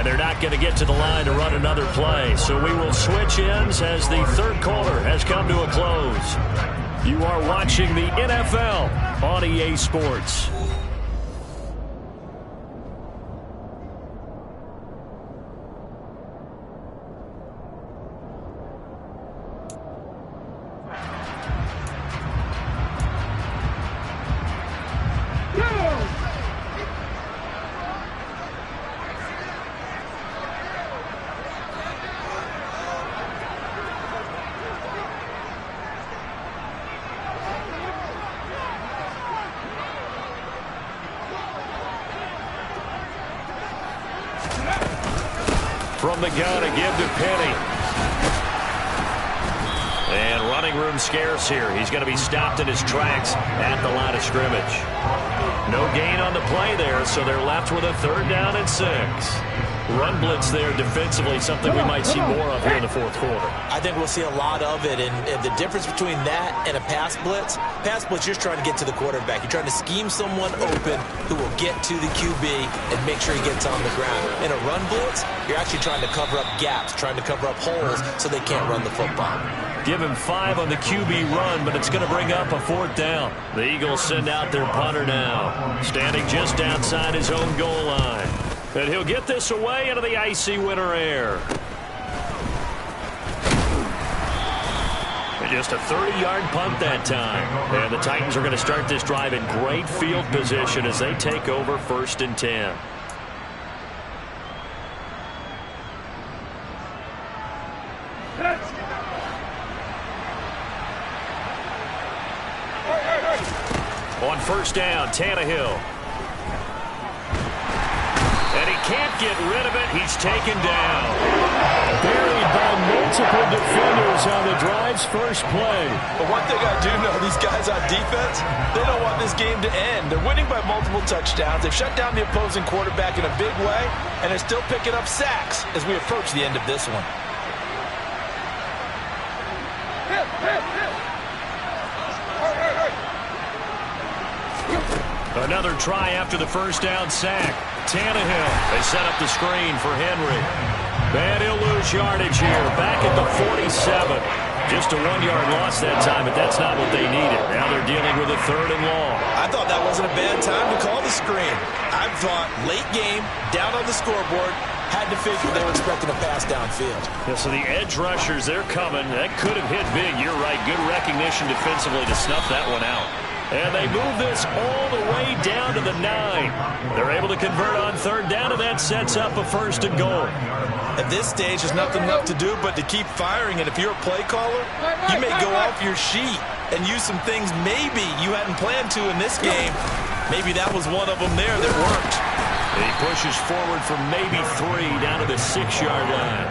And they're not going to get to the line to run another play. So we will switch ends as the third quarter has come to a close. You are watching the NFL on EA Sports. From the gun, a give to Penny. And running room scarce here. He's going to be stopped in his tracks at the line of scrimmage. No gain on the play there, so they're left with a 3rd down and 6. Run blitz there defensively, something we might see more of here in the fourth quarter. I think we'll see a lot of it, and the difference between that and a pass blitz, you're just trying to get to the quarterback. You're trying to scheme someone open who will get to the QB and make sure he gets on the ground. In a run blitz, you're actually trying to cover up gaps, trying to cover up holes so they can't run the football. Give him 5 on the QB run, but it's going to bring up a 4th down. The Eagles send out their punter now, standing just outside his own goal line. And he'll get this away into the icy winter air. And just a 30-yard punt that time. And the Titans are going to start this drive in great field position as they take over 1st and 10. On 1st down, Tannehill. And he can't get rid of it. He's taken down. Buried by multiple defenders on the drive's first play. But one thing I do know, these guys on defense, they don't want this game to end. They're winning by multiple touchdowns. They've shut down the opposing quarterback in a big way, and they're still picking up sacks as we approach the end of this one. Another try after the 1st down sack. Tannehill, they set up the screen for Henry. And he'll lose yardage here, back at the 47. Just a 1-yard loss that time, but that's not what they needed. Now they're dealing with a 3rd and long. I thought that wasn't a bad time to call the screen. I thought late game, down on the scoreboard, had to figure they were expecting a pass downfield. Yeah, so the edge rushers, they're coming. That could have hit big. You're right. Good recognition defensively to snuff that one out. And they move this all the way down to the 9. They're able to convert on 3rd down, and that sets up a 1st and goal. At this stage, there's nothing left to do but to keep firing. And if you're a play caller, you may go off your sheet and use some things maybe you hadn't planned to in this game. Maybe that was one of them there that worked. And he pushes forward for maybe 3 down to the 6-yard line.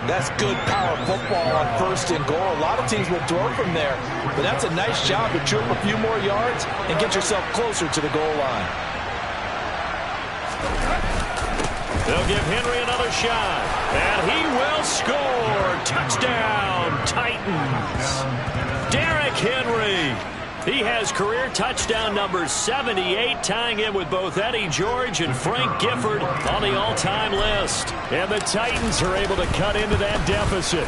That's good power football on 1st and goal. A lot of teams will throw from there, but that's a nice job to trip a few more yards and get yourself closer to the goal line. They'll give Henry another shot, and he will score. Touchdown, Titans. Derrick Henry. He has career touchdown number 78, tying him with both Eddie George and Frank Gifford on the all-time list. And the Titans are able to cut into that deficit.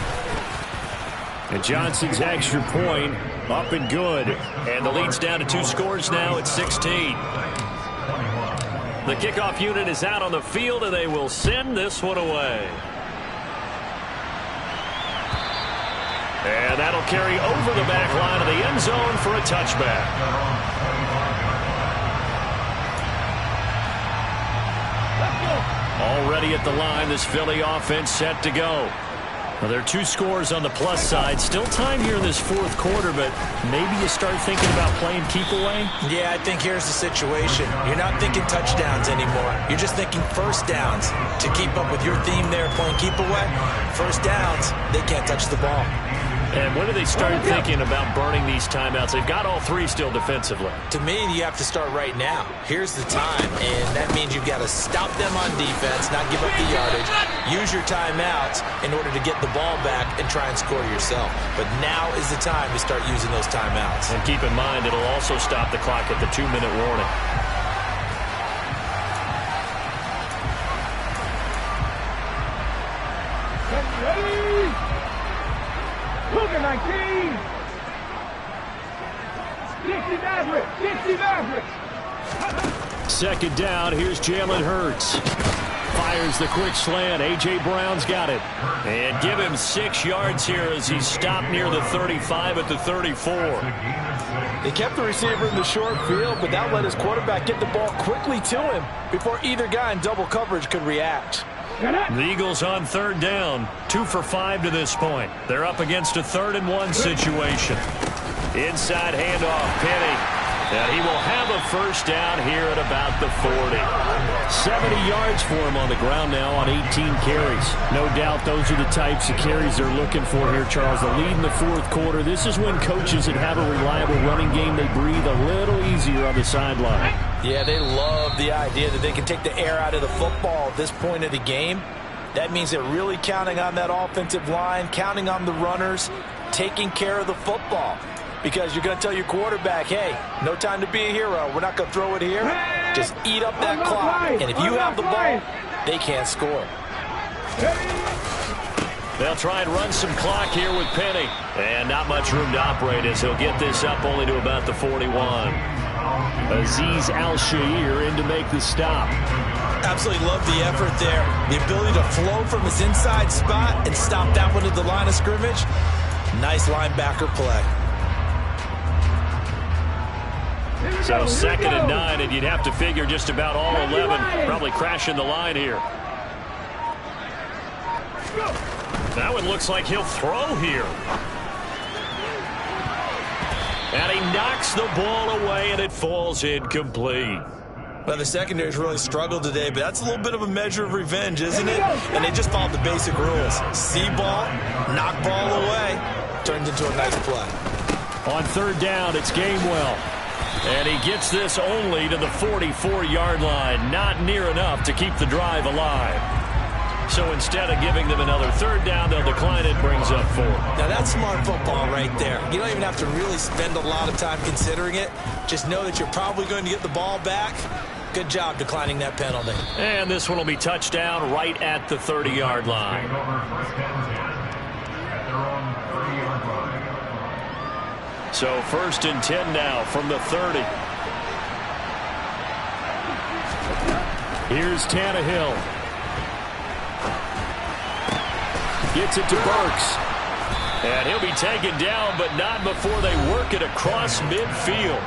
And Johnson's extra point up and good. And the lead's down to 2 scores now at 16. The kickoff unit is out on the field, and they will send this one away. And that'll carry over the back line of the end zone for a touchback. Already at the line, this Philly offense set to go. Well, there are 2 scores on the plus side. Still time here in this 4th quarter, but maybe you start thinking about playing keep away? Yeah, I think here's the situation. You're not thinking touchdowns anymore. You're just thinking 1st downs. To keep up with your theme there, playing keep away, 1st downs, they can't touch the ball. And when do they start thinking about burning these timeouts? They've got all 3 still defensively. To me, you have to start right now. Here's the time, and that means you've got to stop them on defense, not give up the yardage, use your timeouts in order to get the ball back and try and score yourself. But now is the time to start using those timeouts. And keep in mind, it'll also stop the clock at the 2-minute warning. Second down, here's Jalen Hurts. Fires the quick slant. A.J. Brown's got it. And give him 6 yards here as he stopped near the 35 at the 34. They kept the receiver in the short field, but that let his quarterback get the ball quickly to him before either guy in double coverage could react. The Eagles on third down. 2 for 5 to this point. They're up against a 3rd-and-1 situation. Inside handoff, Penny. And he will have a first down here at about the 40. 70 yards for him on the ground now on 18 carries. No doubt those are the types of carries they're looking for here, Charles. The lead in the 4th quarter. This is when coaches that have a reliable running game, they breathe a little easier on the sideline. Yeah, they love the idea that they can take the air out of the football at this point of the game. That means they're really counting on that offensive line, counting on the runners, taking care of the football. Because you're going to tell your quarterback, hey, no time to be a hero. We're not going to throw it here. Just eat up that clock. And if you have the ball, they can't score. They'll try and run some clock here with Penny. And not much room to operate as he'll get this up only to about the 41. Azeez Al-Shaair in to make the stop. Absolutely love the effort there. The ability to flow from his inside spot and stop that one at the line of scrimmage. Nice linebacker play. So 2nd and 9, and you'd have to figure just about all 11 probably crashing the line here. That one looks like he'll throw here. And he knocks the ball away, and it falls incomplete. Well, the secondary's really struggled today, but that's a little bit of a measure of revenge, isn't it? And they just followed the basic rules. See ball, knock ball away. Turns into a nice play. On 3rd down, it's Gainwell. And he gets this only to the 44-yard line. Not near enough to keep the drive alive. So instead of giving them another 3rd down, they'll decline it, brings up 4. Now that's smart football right there. You don't even have to really spend a lot of time considering it. Just know that you're probably going to get the ball back. Good job declining that penalty. And this one will be touchdown right at the 30-yard line. So 1st and 10 now from the 30. Here's Tannehill. Gets it to Burks. And he'll be taken down, but not before they work it across midfield.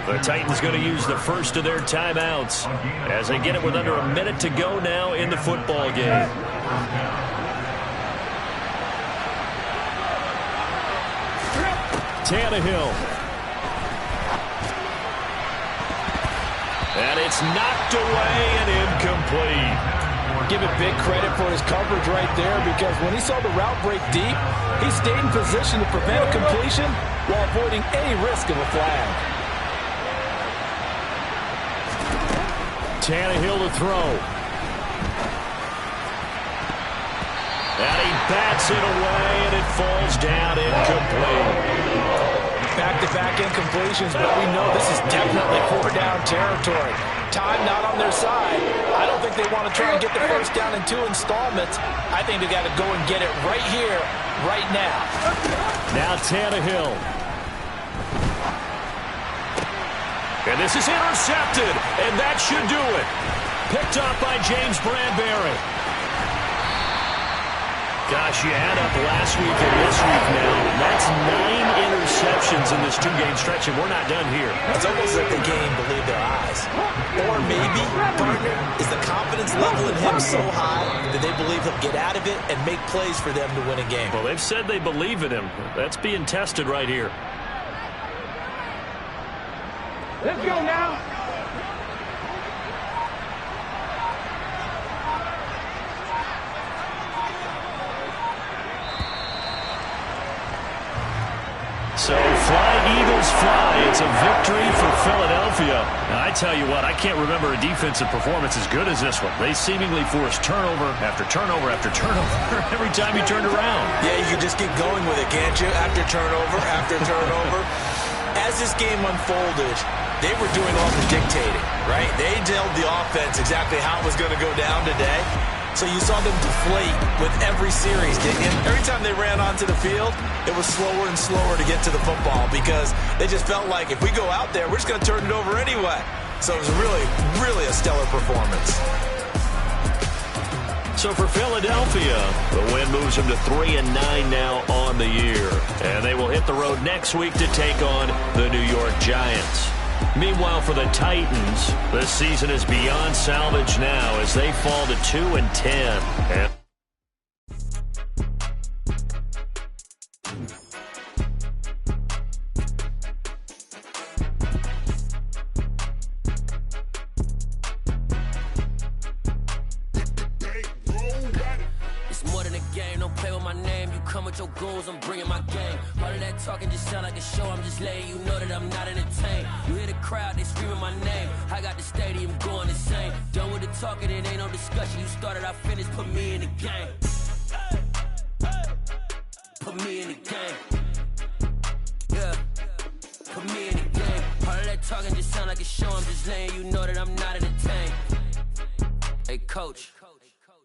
The Titans going to use the first of their timeouts as they get it with under a minute to go now in the football game. Tannehill. And it's knocked away and incomplete. Give it big credit for his coverage right there, because when he saw the route break deep, he stayed in position to prevent a completion while avoiding any risk of a flag. Tannehill to throw. And he bats it away, and it falls down incomplete. Back-to-back incompletions, but we know this is definitely 4-down territory. Time not on their side. I don't think they want to try and get the first down in 2 installments. I think they got to go and get it right here, right now. Now Tannehill. And this is intercepted, and that should do it. Picked up by James Bradbury. Gosh, you add up last week and this week now. That's 9 interceptions in this 2-game stretch, and we're not done here. It's almost like the game believe their eyes. Or maybe, partner, is the confidence level in him so high that they believe he'll get out of it and make plays for them to win a game. Well, they've said they believe in him. That's being tested right here. Let's go now. So fly, Eagles, fly. It's a victory for Philadelphia. Now, I tell you what, I can't remember a defensive performance as good as this one. They seemingly forced turnover after turnover after turnover every time you turned around. Yeah, you can just keep going with it, can't you? After turnover, after turnover. As this game unfolded, they were doing all the dictating, right? They told the offense exactly how it was going to go down today. So you saw them deflate with every series. Every time they ran onto the field, it was slower and slower to get to the football because they just felt like if we go out there, we're just going to turn it over anyway. So it was really, really a stellar performance. So for Philadelphia, the win moves them to 3-9 now on the year. And they will hit the road next week to take on the New York Giants. Meanwhile, for the Titans, the season is beyond salvage now as they fall to 2-10. Your goals, I'm bringing my game. All of that talking just sound like a show. I'm just letting you know that I'm not entertained. You hear the crowd, they screaming my name. I got the stadium going insane. Done with the talking, it ain't no discussion. You started, I finished, put me in the game. Put me in the game. Yeah, put me in the game. All of that talking just sound like a show. I'm just letting you know that I'm not entertained. Hey, coach,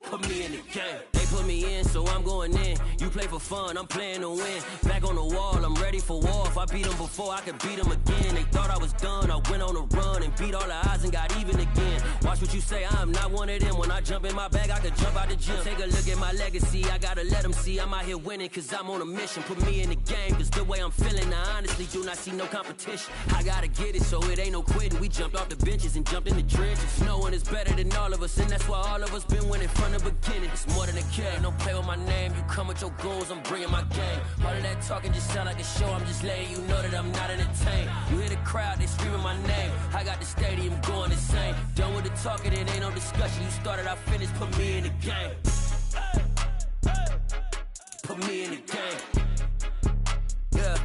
put me in the game. They put me in, so I'm going in. You play for fun, I'm playing to win. Back on the wall, I'm ready for war. If I beat them before, I could beat them again. They thought I was done, I went on a run and beat all the odds and got even again. Watch what you say, I'm not one of them. When I jump in my bag, I could jump out the gym. Take a look at my legacy, I gotta let them see I'm out here winning, cause I'm on a mission. Put me in the game, cause the way I'm feeling, I honestly do not see no competition. I gotta get it, so it ain't no quitting. We jumped off the benches and jumped in the trenches. No one is better than all of us, and that's why all of us been winning from the beginning. It's more than a game, don't play with my name. You come with your goals, I'm bringing my game. All of that talking just sound like a show. I'm just letting you know that I'm not entertained. You hear the crowd, they screaming my name. I got the stadium going insane. Done with the talking, it ain't no discussion. You started, I finished, put me in the game. Put me in the game. Yeah,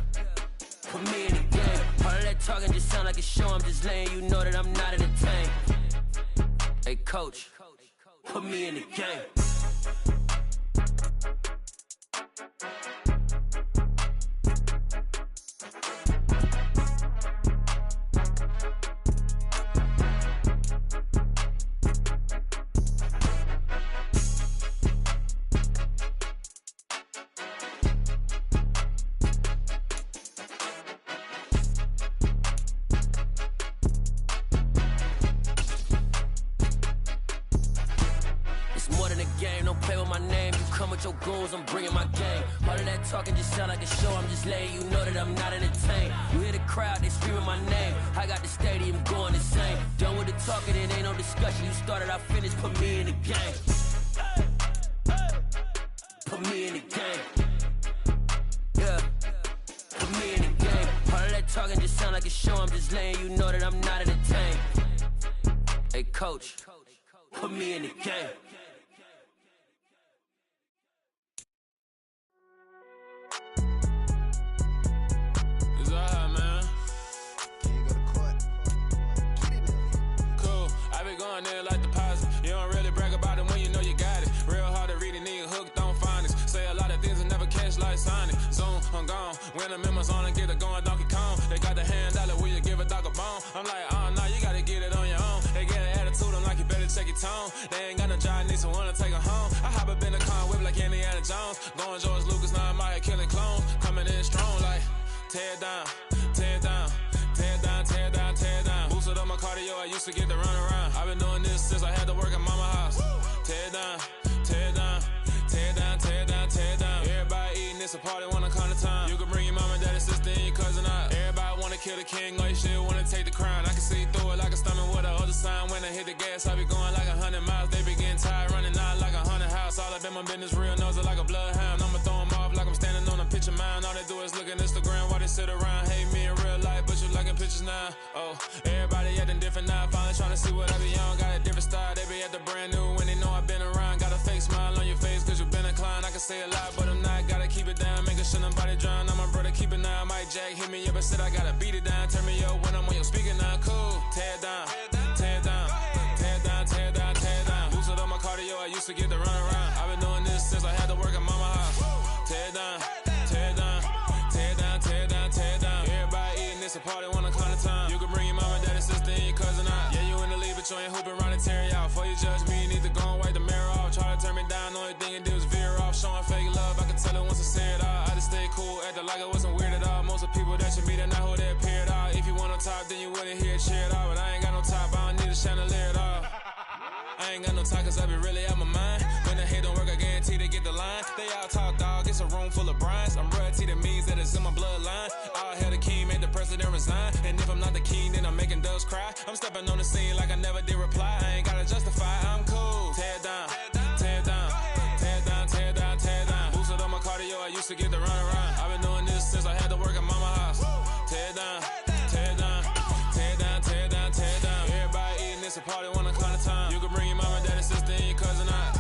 put me in the game. All of that talking just sound like a show. I'm just letting you know that I'm not entertained. Hey, coach, put me in the game. Your goals, I'm bringing my game. All of that talking just sound like a show. I'm just letting you know that I'm not entertained. You hear the crowd, they screaming my name. I got the stadium going insane. Done with the talking, it ain't no discussion. You started, I finished, put me in the game. Put me in the game. Yeah, put me in the game. All of that talking just sound like a show. I'm just letting you know that I'm not entertained. Hey, coach, put me in the game. Going there like deposit. You don't really brag about it when you know you got it. Real hard to read a nigga hooked on phonics. Say a lot of things and never catch like Sonic. Zoom, I'm gone. When the memos on and get it going Donkey Kong. They got the hand dollar, will you give a dog a bone? I'm like, oh no, you gotta get it on your own. They get an attitude, I'm like, you better check your tone. They ain't got no job, need someone to take her home. I hop up in the car, whip like Indiana Jones. Going George Lucas, now I'm out here killing clones. Coming in strong like, tear down, tear down. Tear down, tear down, tear down. Boosted up my cardio, I used to get to run around. I've been doing this since I had to work at mama house. Tear down, tear down, tear down, tear down, tear down. Everybody eating, it's a party, wanna come to time. You can bring your mama, daddy, sister, and your cousin out. Everybody wanna kill the king, or you shit wanna take the crown. I can see through it like a stomach with a other sign. When I hit the gas, I be going like 100 miles. They be getting tired, running out like 100 house. All up in my business, real nose it like a bloodhound. I'ma throw 'em off like I'm standing on a picture mound. All they do is look at Instagram while they sit around. Hate me in real life, but you liking pictures now. Oh, everybody acting different now. Finally trying to see what I be on. Got a different style, they be at the brand new when they know I've been around. Got a fake smile on your face cause you been inclined. I can say a lot, but I'm not. Gotta keep it down, making sure nobody drown. I'm my brother, keep it now. Mike Jack hit me up and said I gotta beat it down. Turn me up when I'm on your speaker now. Cool, tear down, tear down, tear down, tear down, tear down. Boosted up my cardio, I used to get to run around. I've been doing this since I had to work at mama house. Tear down, tear down, tear down, tear down, tear down. Everybody eating, it's a party, wanna come to time. You can bring your mama, daddy, sister, and your cousin out. Yeah, you in the league, but you ain't hooping around and tear you out. Before you judge me, you need to go and wipe the mirror off. Try to say it all. I just stay cool, acting like I wasn't weird at all. Most of the people that you meet are not who they appear at all. If you want on top, then you wouldn't hear it cheer at all. But I ain't got no top, I don't need a chandelier at all. I ain't got no talk, cause I be really out my mind. When the hate don't work, I guarantee they get the line. They all talk, dog, it's a room full of Bryans. I'm royalty, that means that it's in my bloodline. All hail the king, made the president resign. And if I'm not the king, then I'm making doves cry. I'm stepping on the scene like I never did reply. I ain't gotta justify, I'm cool. Tear down, tear down, tear down, tear down, tear down. Boosted on my cardio, I used to get the run around. I've been doing this since I had to work at mama house. Tear down, tear down, tear down, tear down, tear down. Everybody eating, it's a party, one kind of time. You can bring your mama, daddy, sister, and your cousin out.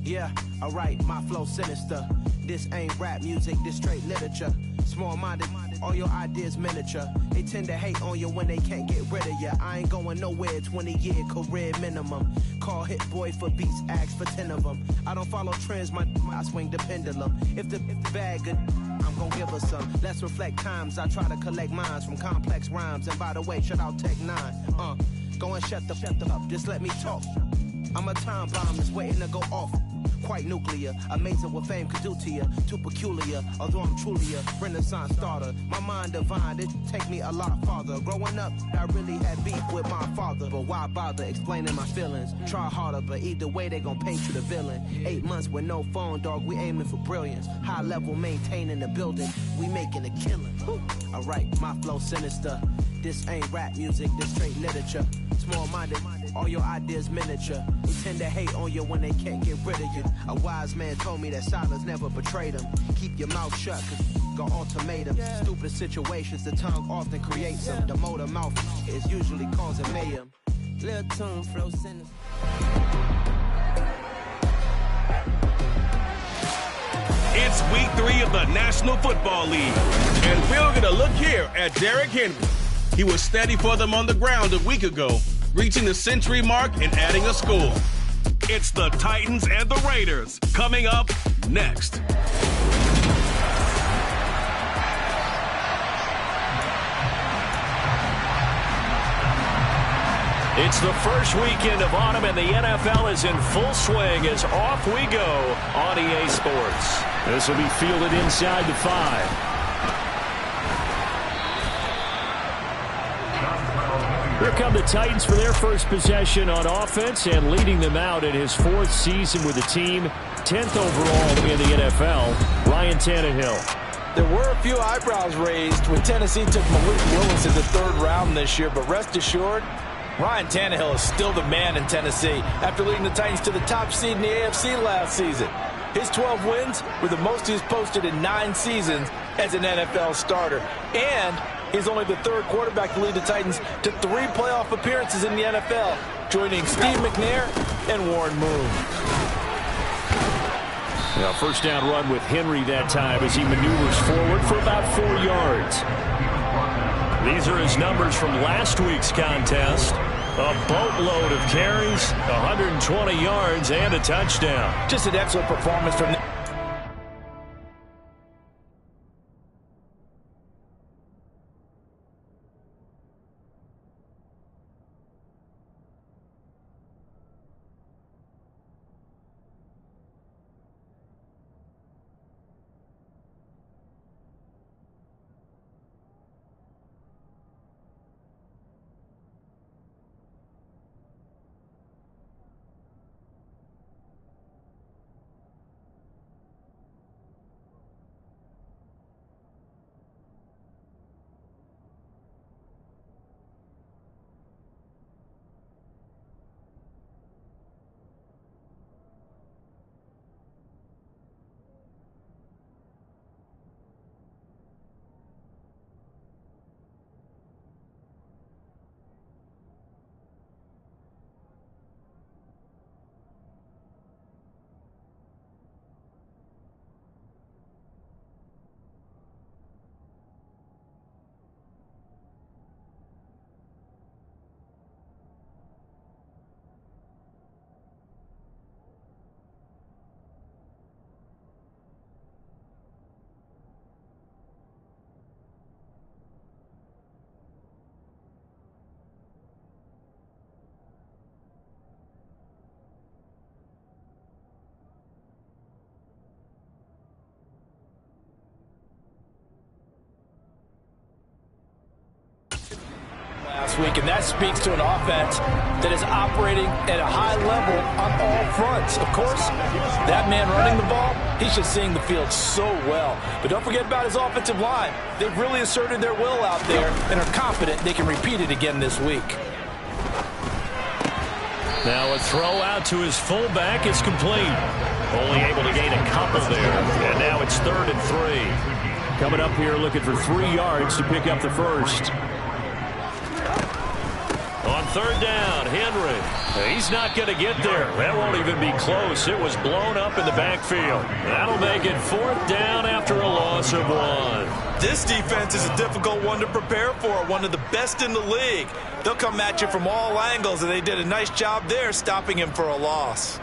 Yeah, alright, my flow sinister. This ain't rap music, this straight literature. Small-minded, all your ideas miniature. They tend to hate on you when they can't get rid of you. I ain't going nowhere, 20-year career minimum. Call Hit Boy for beats, ask for 10 of them. I don't follow trends, I swing the pendulum. If the bag good, I'm gon' give her some. Let's reflect times, I try to collect minds from complex rhymes. And by the way, shout out Tech 9. Go and shut the up, just let me talk. I'm a time bomb that's waiting to go off. Quite nuclear, amazing what fame could do to you. Too peculiar, although I'm truly a renaissance starter. My mind divine, it take me a lot farther. Growing up, I really had beef with my father. But why bother explaining my feelings? Try harder, but either way they gon' paint you the villain. 8 months with no phone, dog, we aiming for brilliance. High level maintaining the building, we making a killing. Alright, my flow sinister. This ain't rap music, this straight literature. Small-minded, all your ideas miniature. They tend to hate on you when they can't get rid of you. A wise man told me that silence never betrayed him. Keep your mouth shut, cause got ultimatums. Stupid situations, the tongue often creates them. The motor mouth is usually causing mayhem. Little tune, flow sinister. It's week 3 of the National Football League. And we're going to look here at Derrick Henry. He was steady for them on the ground a week ago, reaching the century mark and adding a score. It's the Titans and the Raiders coming up next. It's the first weekend of autumn, and the NFL is in full swing as off we go on EA Sports. This will be fielded inside the 5. Here come the Titans for their first possession on offense, and leading them out in his 4th season with the team, 10th overall in the NFL, Ryan Tannehill. There were a few eyebrows raised when Tennessee took Malik Willis in the 3rd round this year, but rest assured, Ryan Tannehill is still the man in Tennessee after leading the Titans to the top seed in the AFC last season. His 12 wins were the most he's posted in 9 seasons as an NFL starter. And he's only the 3rd quarterback to lead the Titans to 3 playoff appearances in the NFL, joining Steve McNair and Warren Moon. Now, first down run with Henry that time as he maneuvers forward for about 4 yards. These are his numbers from last week's contest. A boatload of carries, 120 yards, and a touchdown. Just an excellent performance from the this week, and that speaks to an offense that is operating at a high level on all fronts. Of course, that man running the ball, he's just seeing the field so well. But don't forget about his offensive line. They've really asserted their will out there and are confident they can repeat it again this week. Now a throw out to his fullback is complete. Only able to gain a couple there. And now it's 3rd and 3. Coming up here looking for 3 yards to pick up the first. On 3rd down, Henry. He's not going to get there. That won't even be close. It was blown up in the backfield. That'll make it 4th down after a loss of 1. This defense is a difficult one to prepare for, one of the best in the league. They'll come at you from all angles, and they did a nice job there stopping him for a loss.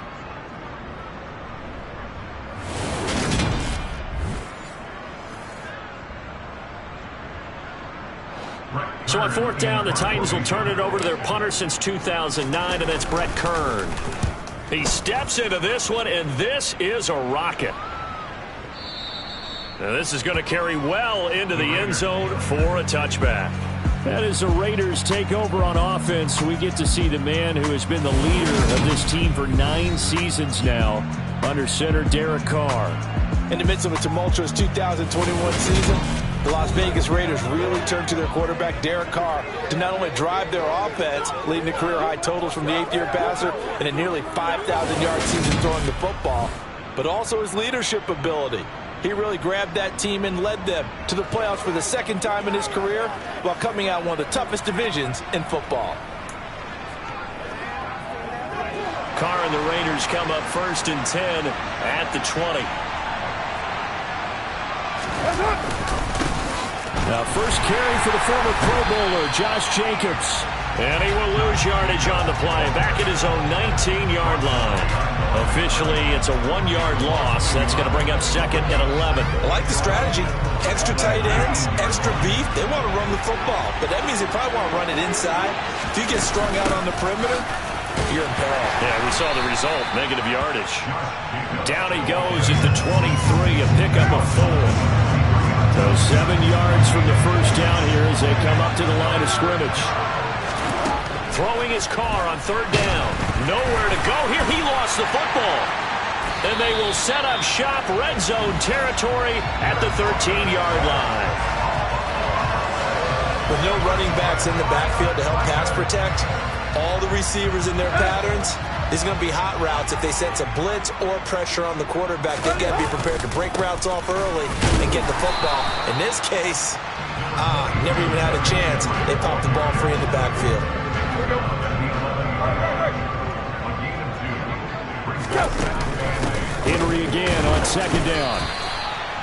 So on 4th down, the Titans will turn it over to their punter since 2009, and that's Brett Kern. He steps into this one, and this is a rocket. Now this is going to carry well into the end zone for a touchback. And as the Raiders take over on offense, we get to see the man who has been the leader of this team for 9 seasons now, under center Derek Carr. In the midst of a tumultuous 2021 season, the Las Vegas Raiders really turned to their quarterback, Derek Carr, to not only drive their offense, leading to career-high totals from the 8th-year passer and a nearly 5,000-yard season throwing the football, but also his leadership ability. He really grabbed that team and led them to the playoffs for the 2nd time in his career while coming out one of the toughest divisions in football. Carr and the Raiders come up 1st and 10 at the 20. Now first carry for the former Pro Bowler, Josh Jacobs. And he will lose yardage on the play, back at his own 19-yard line. Officially, it's a 1-yard loss. That's going to bring up 2nd and 11. I like the strategy. Extra tight ends, extra beef. They want to run the football, but that means they probably want to run it inside. If you get strung out on the perimeter, you're in peril. Yeah, we saw the result, negative yardage. Down he goes at the 23, a pickup of 4. So 7 yards from the first down here as they come up to the line of scrimmage. Throwing his Carr on 3rd down. Nowhere to go here. He lost the football. And they will set up shop, red zone territory at the 13-yard line. With no running backs in the backfield to help pass protect, all the receivers in their patterns, there's going to be hot routes. If they sense a blitz or pressure on the quarterback, they've got to be prepared to break routes off early and get the football. In this case, never even had a chance. They popped the ball free in the backfield. Henry again on 2nd down.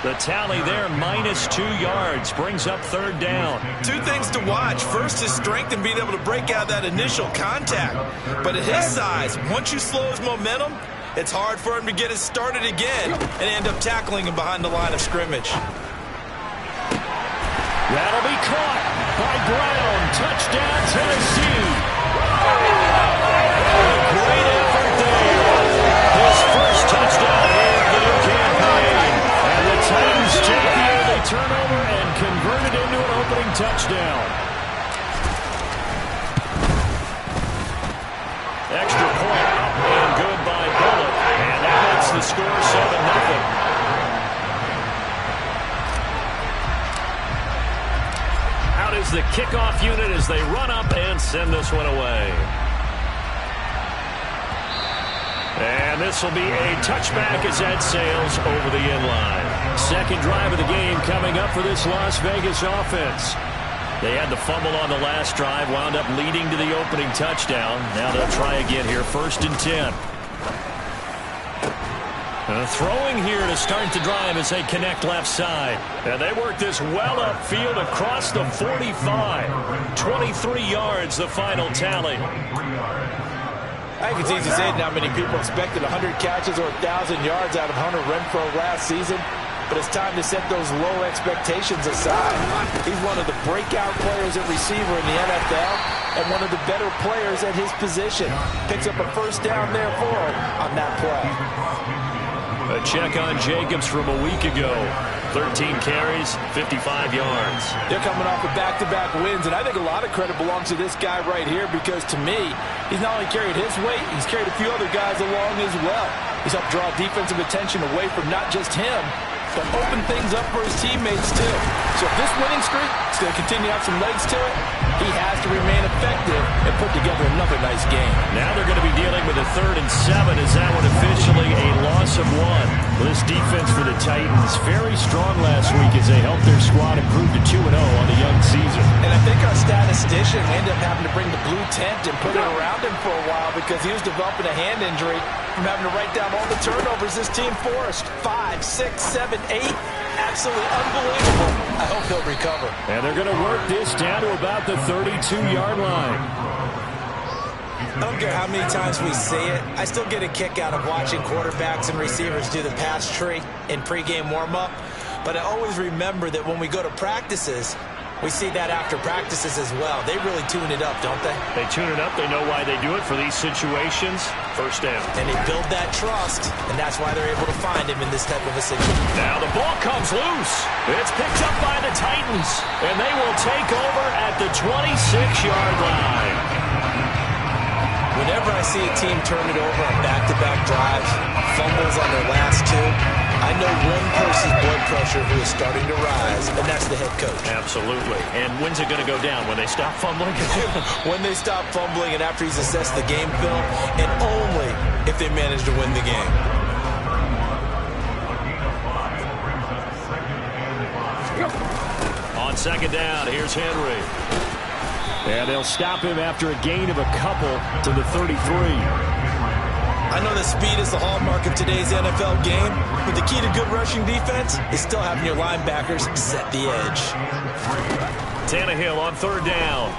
The tally there, -2 yards, brings up 3rd down. 2 things to watch. First, his strength and being able to break out that initial contact. But at his size, once you slow his momentum, it's hard for him to get it started again and end up tackling him behind the line of scrimmage. That'll be caught by Brown. Touchdown, Tennessee. Great effort there. His first touchdown here of the new campaign. And the Titans take the early turnover and convert it into an opening touchdown. Extra point up and good by Bullock. And that makes the score 7-0. Is the kickoff unit as they run up and send this one away. And this will be a touchback as that sails over the end line. Second drive of the game coming up for this Las Vegas offense. They had the fumble on the last drive, wound up leading to the opening touchdown. Now they'll try again here, 1st and 10. Throwing here to start the drive as they connect left side. And they work this well upfield across the 45. 23 yards, the final tally. I think it's easy to say not many people expected 100 catches or 1,000 yards out of Hunter Renfrow last season. But it's time to set those low expectations aside. He's one of the breakout players at receiver in the NFL and one of the better players at his position. Picks up a first down there for him on that play. A check on Jacobs from a week ago. 13 carries, 55 yards. They're coming off of back-to-back wins, and I think a lot of credit belongs to this guy right here because, to me, he's not only carried his weight, he's carried a few other guys along as well. He's helped draw defensive attention away from not just him, but open things up for his teammates, too. So if this winning streak is going to continue to have some legs to it, he has to remain effective and put together another nice game. Now they're going to be dealing with a 3rd and 7 as that one officially a loss of 1. This defense for the Titans very strong last week as they helped their squad improve to 2-0 on the young season. And I think our statistician ended up having to bring the blue tent and put it around him for a while because he was developing a hand injury from having to write down all the turnovers this team forced. 5, 6, 7, 8. Absolutely unbelievable. I hope he'll recover. And they're going to work this down to about the 32-yard line. I don't care how many times we see it. I still get a kick out of watching quarterbacks and receivers do the pass tree in pregame warm-up. But I always remember that when we go to practices, we see that after practices as well. They really tune it up, don't they? They tune it up. They know why they do it for these situations. First down. And they build that trust, and that's why they're able to find him in this type of a situation. Now the ball comes loose. It's picked up by the Titans, and they will take over at the 26-yard line. Whenever I see a team turn it over on back-to-back drives, fumbles on their last 2, I know one person's blood pressure who is starting to rise, and that's the head coach. Absolutely. And when's it going to go down? When they stop fumbling? When they stop fumbling and after he's assessed the game film, and only if they manage to win the game. On 2nd down, here's Henry. And they'll stop him after a gain of a couple to the 33. I know that speed is the hallmark of today's NFL game, but the key to good rushing defense is still having your linebackers set the edge. Tannehill on 3rd down.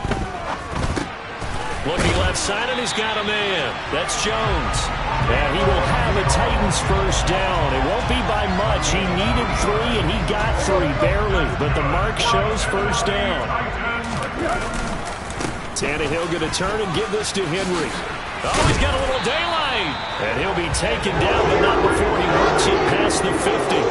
Looking left side, and he's got a man. That's Jones. And he will have the Titans first down. It won't be by much. He needed 3, and he got 3, barely. But the mark shows first down. Tannehill going to turn and give this to Henry. Oh, he's got a little daylight. And he'll be taken down, but not before he works it past the 50.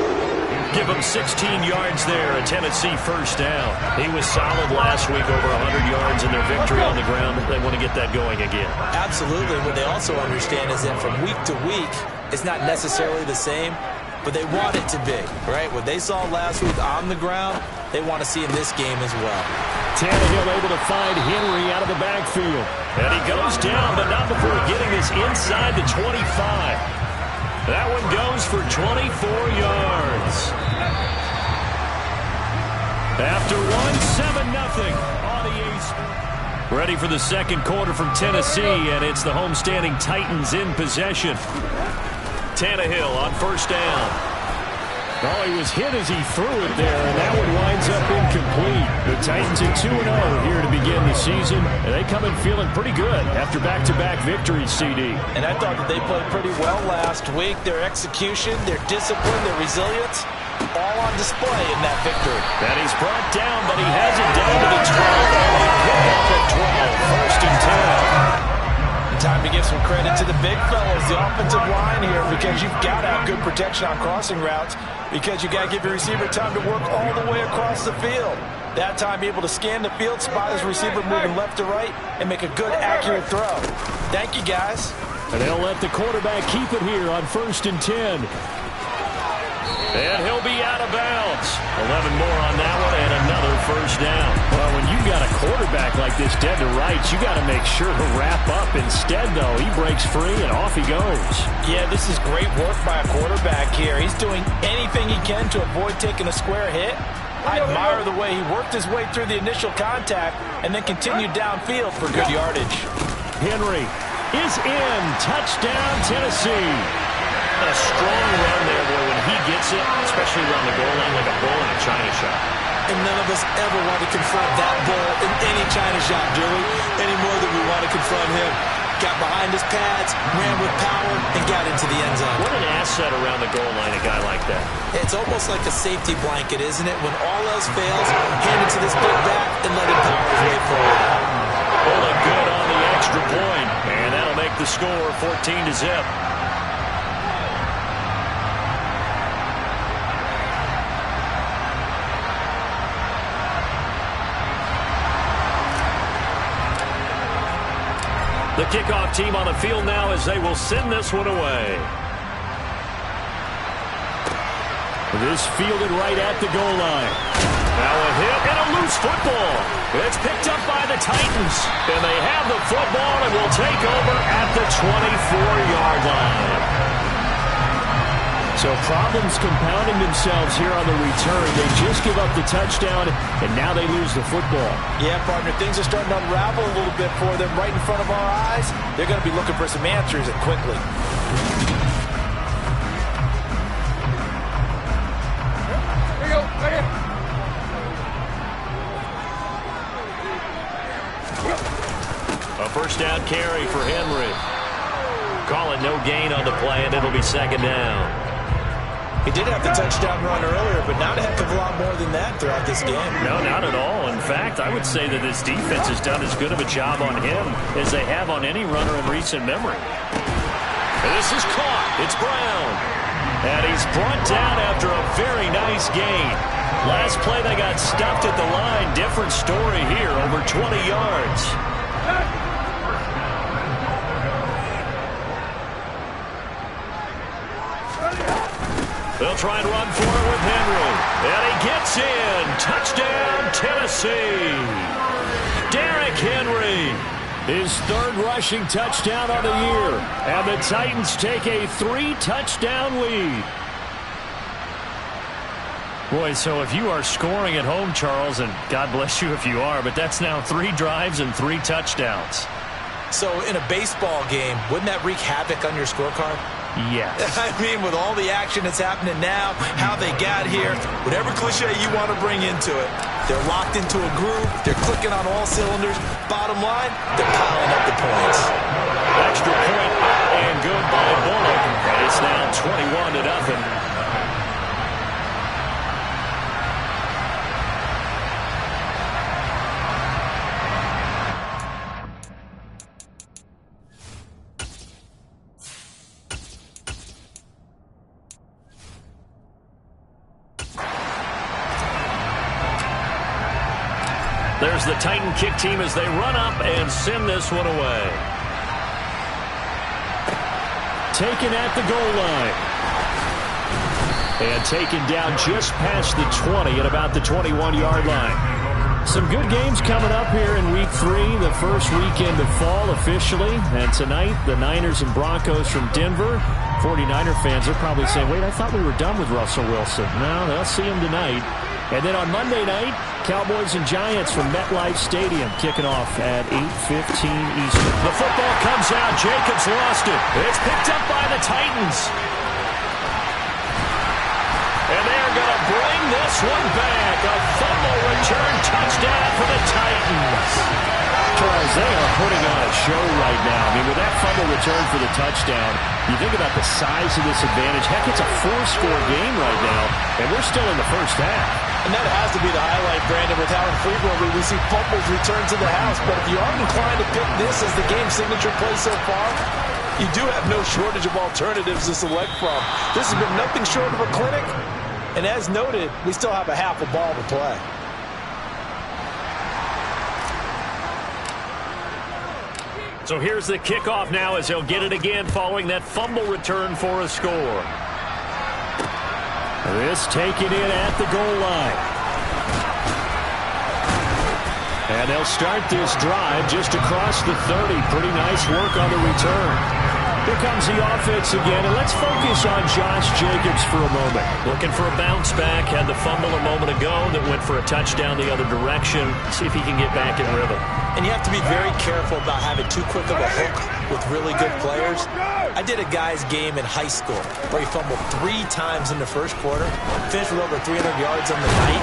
Give him 16 yards there, a Tennessee first down. He was solid last week, over 100 yards in their victory on the ground. They want to get that going again. Absolutely. What they also understand is that from week to week, it's not necessarily the same, but they want it to be, right? What they saw last week on the ground, they want to see in this game as well. Tannehill able to find Henry out of the backfield. And he goes down, but not before getting this inside the 25. That one goes for 24 yards. After 1-7-0 on the Ace. Ready for the second quarter from Tennessee, and it's the homestanding Titans in possession. Tannehill on first down. Oh, he was hit as he threw it there, and that one winds up incomplete. The Titans at 2-0 here to begin the season, and they come in feeling pretty good after back-to-back victories, CD. And I thought that they played pretty well last week. Their execution, their discipline, their resilience, all on display in that victory. And he's brought down, but he has it down to the 12. And they pick up at 12, first and 10. Time to give some credit to the big fellas, the offensive line here, because you've got to have good protection on crossing routes, because you've got to give your receiver time to work all the way across the field. That time, able to scan the field, spot his receiver moving left to right, and make a good, accurate throw. Thank you, guys. And they'll let the quarterback keep it here on first and 10. And he'll be out of bounds. 11 more on that one, and another first down. Well, when you got a quarterback like this dead to rights, you got to make sure to wrap up. Instead, though, he breaks free, and off he goes. Yeah, this is great work by a quarterback here. He's doing anything he can to avoid taking a square hit. I admire the way he worked his way through the initial contact and then continued downfield for good yardage. Henry is in. Touchdown, Tennessee. A strong run there, boy, when he gets it, especially around the goal line like a bull in a China shop. And none of us ever want to confront that bull in any China shop, do we? Any more than we want to confront him. Got behind his pads, ran with power, and got into the end zone. What an asset around the goal line, a guy like that. It's almost like a safety blanket, isn't it? When all else fails, hand it to this big back and let him power his way forward. Well, a good on the extra point, and that'll make the score 14-0. The kickoff team on the field now as they will send this one away. This fielded right at the goal line. Now a hit and a loose football. It's picked up by the Titans. And they have the football and will take over at the 24-yard line. So problems compounding themselves here on the return. They just give up the touchdown, and now they lose the football. Yeah, partner, things are starting to unravel a little bit for them right in front of our eyes. They're going to be looking for some answers, and quickly. Here you go, right here. A first down carry for Henry. Call it no gain on the play, and it'll be second down. He did have the touchdown run earlier, but not a heck of a lot more than that throughout this game. No, not at all. In fact, I would say that this defense has done as good of a job on him as they have on any runner in recent memory. And this is caught. It's Brown. And he's brought down after a very nice gain. Last play, they got stuffed at the line. Different story here, over 20 yards. They'll try and run for it with Henry. And he gets in. Touchdown, Tennessee. Derrick Henry. His third rushing touchdown on the year. And the Titans take a 3-touchdown lead. Boy, so if you are scoring at home, Charles, and God bless you if you are, but that's now 3 drives and 3 touchdowns. So in a baseball game, wouldn't that wreak havoc on your scorecard? Yes. I mean, with all the action that's happening now, how they got here, whatever cliche you want to bring into it, they're locked into a groove, they're clicking on all cylinders. Bottom line, they're piling up the points. Extra point and good by Bullock. It's now 21-0. There's the Titan kick team as they run up and send this one away. Taken at the goal line. And taken down just past the 20 at about the 21-yard line. Some good games coming up here in Week 3, the first weekend of fall officially. And tonight, the Niners and Broncos from Denver. 49er fans are probably saying, wait, I thought we were done with Russell Wilson. No, they'll see him tonight. And then on Monday night, Cowboys and Giants from MetLife Stadium kicking off at 8:15 Eastern. The football comes out. Jacobs lost it. It's picked up by the Titans. And they're going to bring this one back. A fumble return touchdown for the Titans. Charles, they are putting on a show right now. I mean, with that fumble return for the touchdown, you think about the size of this advantage. Heck, it's a 4-score game right now, and we're still in the first half. And that has to be the highlight, Brandon, with how infrequently we see fumbles return to the house. But if you aren't inclined to pick this as the game's signature play so far, you do have no shortage of alternatives to select from. This has been nothing short of a clinic. And as noted, we still have a half a ball to play. So here's the kickoff now as he'll get it again following that fumble return for a score. This taken in at the goal line. And they'll start this drive just across the 30. Pretty nice work on the return. Here comes the offense again, and let's focus on Josh Jacobs for a moment. Looking for a bounce back. Had the fumble a moment ago that went for a touchdown the other direction. See if he can get back in rhythm. And you have to be very careful about having too quick of a hook with really good players. I did a guy's game in high school where he fumbled 3 times in the first quarter, finished with over 300 yards on the night,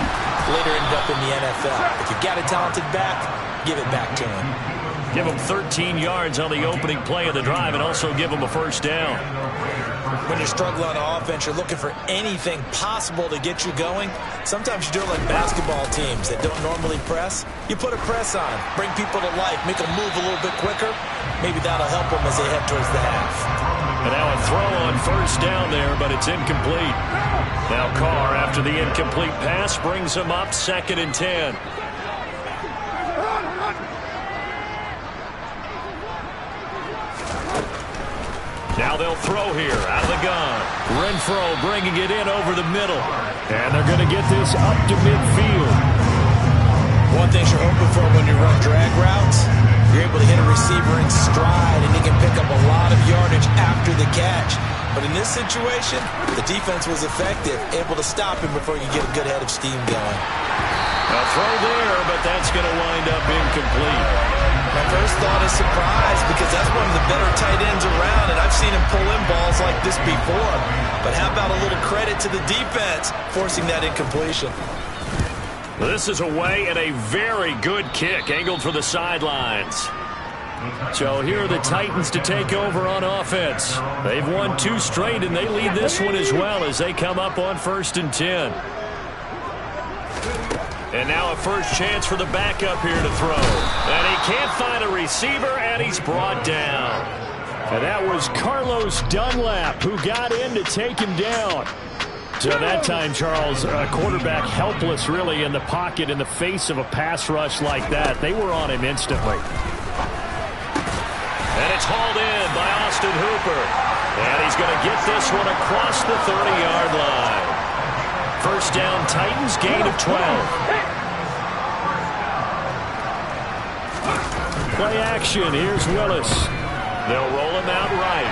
later ended up in the NFL. If you got a talented back, give it back to him. Give him 13 yards on the opening play of the drive and also give him a first down. When you're struggling on offense, you're looking for anything possible to get you going. Sometimes you do it like basketball teams that don't normally press. You put a press on, bring people to life, make them move a little bit quicker. Maybe that'll help them as they head towards the half. And now a throw on first down there, but it's incomplete. Now Carr, after the incomplete pass, brings him up 2nd and 10. Now they'll throw here out of the gun. Renfro bringing it in over the middle. And they're going to get this up to midfield. One thing you're hoping for when you run drag routes, you're able to hit a receiver in stride, and he can pick up a lot of yardage after the catch. But in this situation, the defense was effective, able to stop him before you get a good head of steam going. A throw there, but that's going to wind up incomplete. My first thought is surprise, because that's one of the better tight ends around, and I've seen him pull in balls like this before. But how about a little credit to the defense forcing that incompletion? This is away and a very good kick, angled for the sidelines. So here are the Titans to take over on offense. They've won 2 straight, and they lead this one as well as they come up on 1st and 10. And now a first chance for the backup here to throw. And he can't find a receiver, and he's brought down. And that was Carlos Dunlap who got in to take him down. So that time, Charles, quarterback helpless really in the pocket in the face of a pass rush like that. They were on him instantly. And it's hauled in by Austin Hooper. And he's going to get this one across the 30-yard line. First down, Titans, gain of 12. Play action. Here's Willis. They'll roll him out right.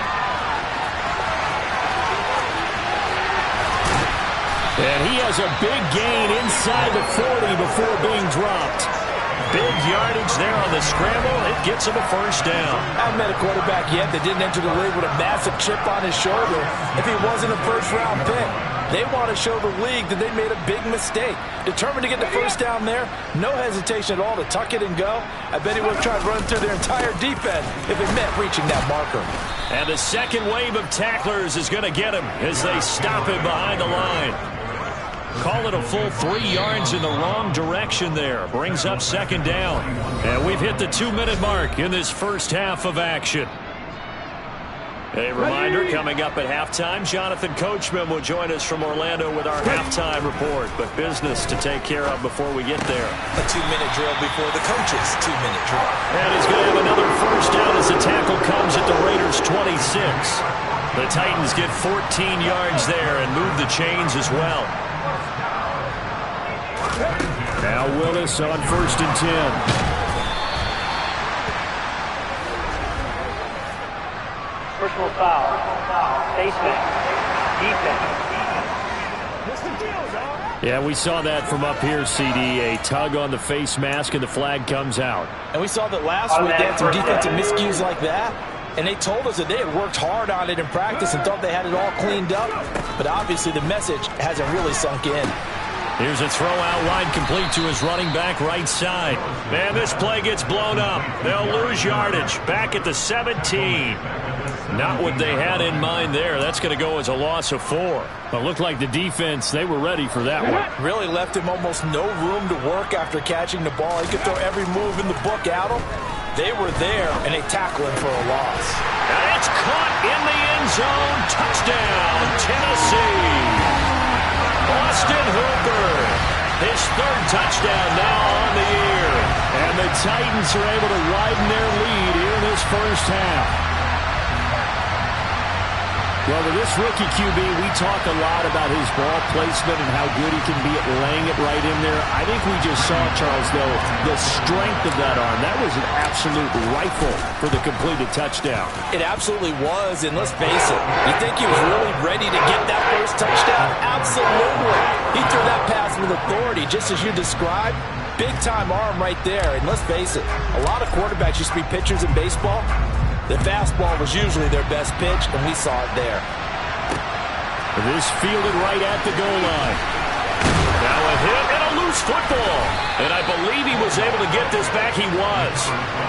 And he has a big gain inside the 40 before being dropped. Big yardage there on the scramble. It gets him a first down. I haven't met a quarterback yet that didn't enter the league with a massive chip on his shoulder if he wasn't a first-round pick. They want to show the league that they made a big mistake. Determined to get the first down there, no hesitation at all to tuck it and go. I bet he would have tried running through their entire defense if it meant reaching that marker. And the second wave of tacklers is going to get him as they stop him behind the line. Call it a full 3 yards in the wrong direction there. Brings up second down. And we've hit the 2-minute mark in this first half of action. A reminder, coming up at halftime, Jonathan Coachman will join us from Orlando with our halftime report. But business to take care of before we get there. A 2-minute drill before the coach's 2-minute drill. And he's going to have another first down as the tackle comes at the Raiders' 26. The Titans get 14 yards there and move the chains as well. Now Willis on 1st and 10. Personal foul. Face mask. Defense. Yeah, we saw that from up here, CD. A tug on the face mask, and the flag comes out. And we saw that last week they had some defensive miscues like that. And they told us that they had worked hard on it in practice and thought they had it all cleaned up. But obviously the message hasn't really sunk in. Here's a throw out wide complete to his running back right side. Man, this play gets blown up. They'll lose yardage. Back at the 17. Not what they had in mind there. That's going to go as a loss of 4. But looked like the defense, they were ready for that one. Really left him almost no room to work after catching the ball. He could throw every move in the book at him. They were there, and they tackled him for a loss. And it's caught in the end zone. Touchdown, Tennessee. Austin Hooper, his 3rd touchdown now on the year. And the Titans are able to widen their lead here in this first half. Well, with this rookie QB, we talk a lot about his ball placement and how good he can be at laying it right in there. I think we just saw, Charles, though, the strength of that arm. That was an absolute rifle for the completed touchdown. It absolutely was, and let's face it, you think he was really ready to get that first touchdown? Absolutely. He threw that pass with authority, just as you described. Big-time arm right there, and let's face it, a lot of quarterbacks used to be pitchers in baseball. The fastball was usually their best pitch, and we saw it there. This fielded right at the goal line. Now a hit and a loose football. And I believe he was able to get this back. He was.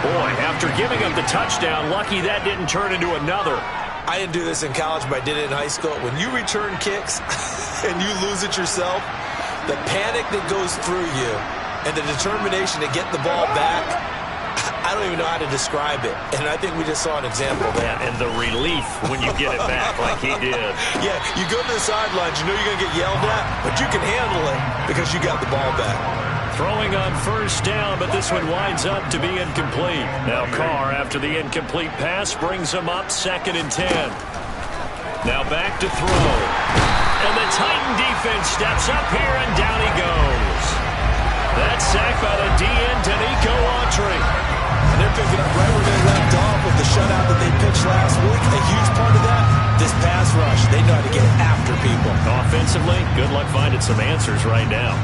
Boy, after giving up the touchdown, lucky that didn't turn into another. I didn't do this in college, but I did it in high school. When you return kicks and you lose it yourself, the panic that goes through you and the determination to get the ball back, I don't even know how to describe it. And I think we just saw an example of that. And the relief when you get it back like he did. Yeah, you go to the sidelines, you know you're going to get yelled at, but you can handle it because you got the ball back. Throwing on first down, but this one winds up to be incomplete. Now Carr, after the incomplete pass, brings him up 2nd and 10. Now back to throw. And the Titan defense steps up here, and down he goes. That's sacked by the DN, Danico Autry. And they're picking up right where they left off with the shutout that they pitched last week. A huge part of that, this pass rush. They know how to get after people. Offensively, good luck finding some answers right now.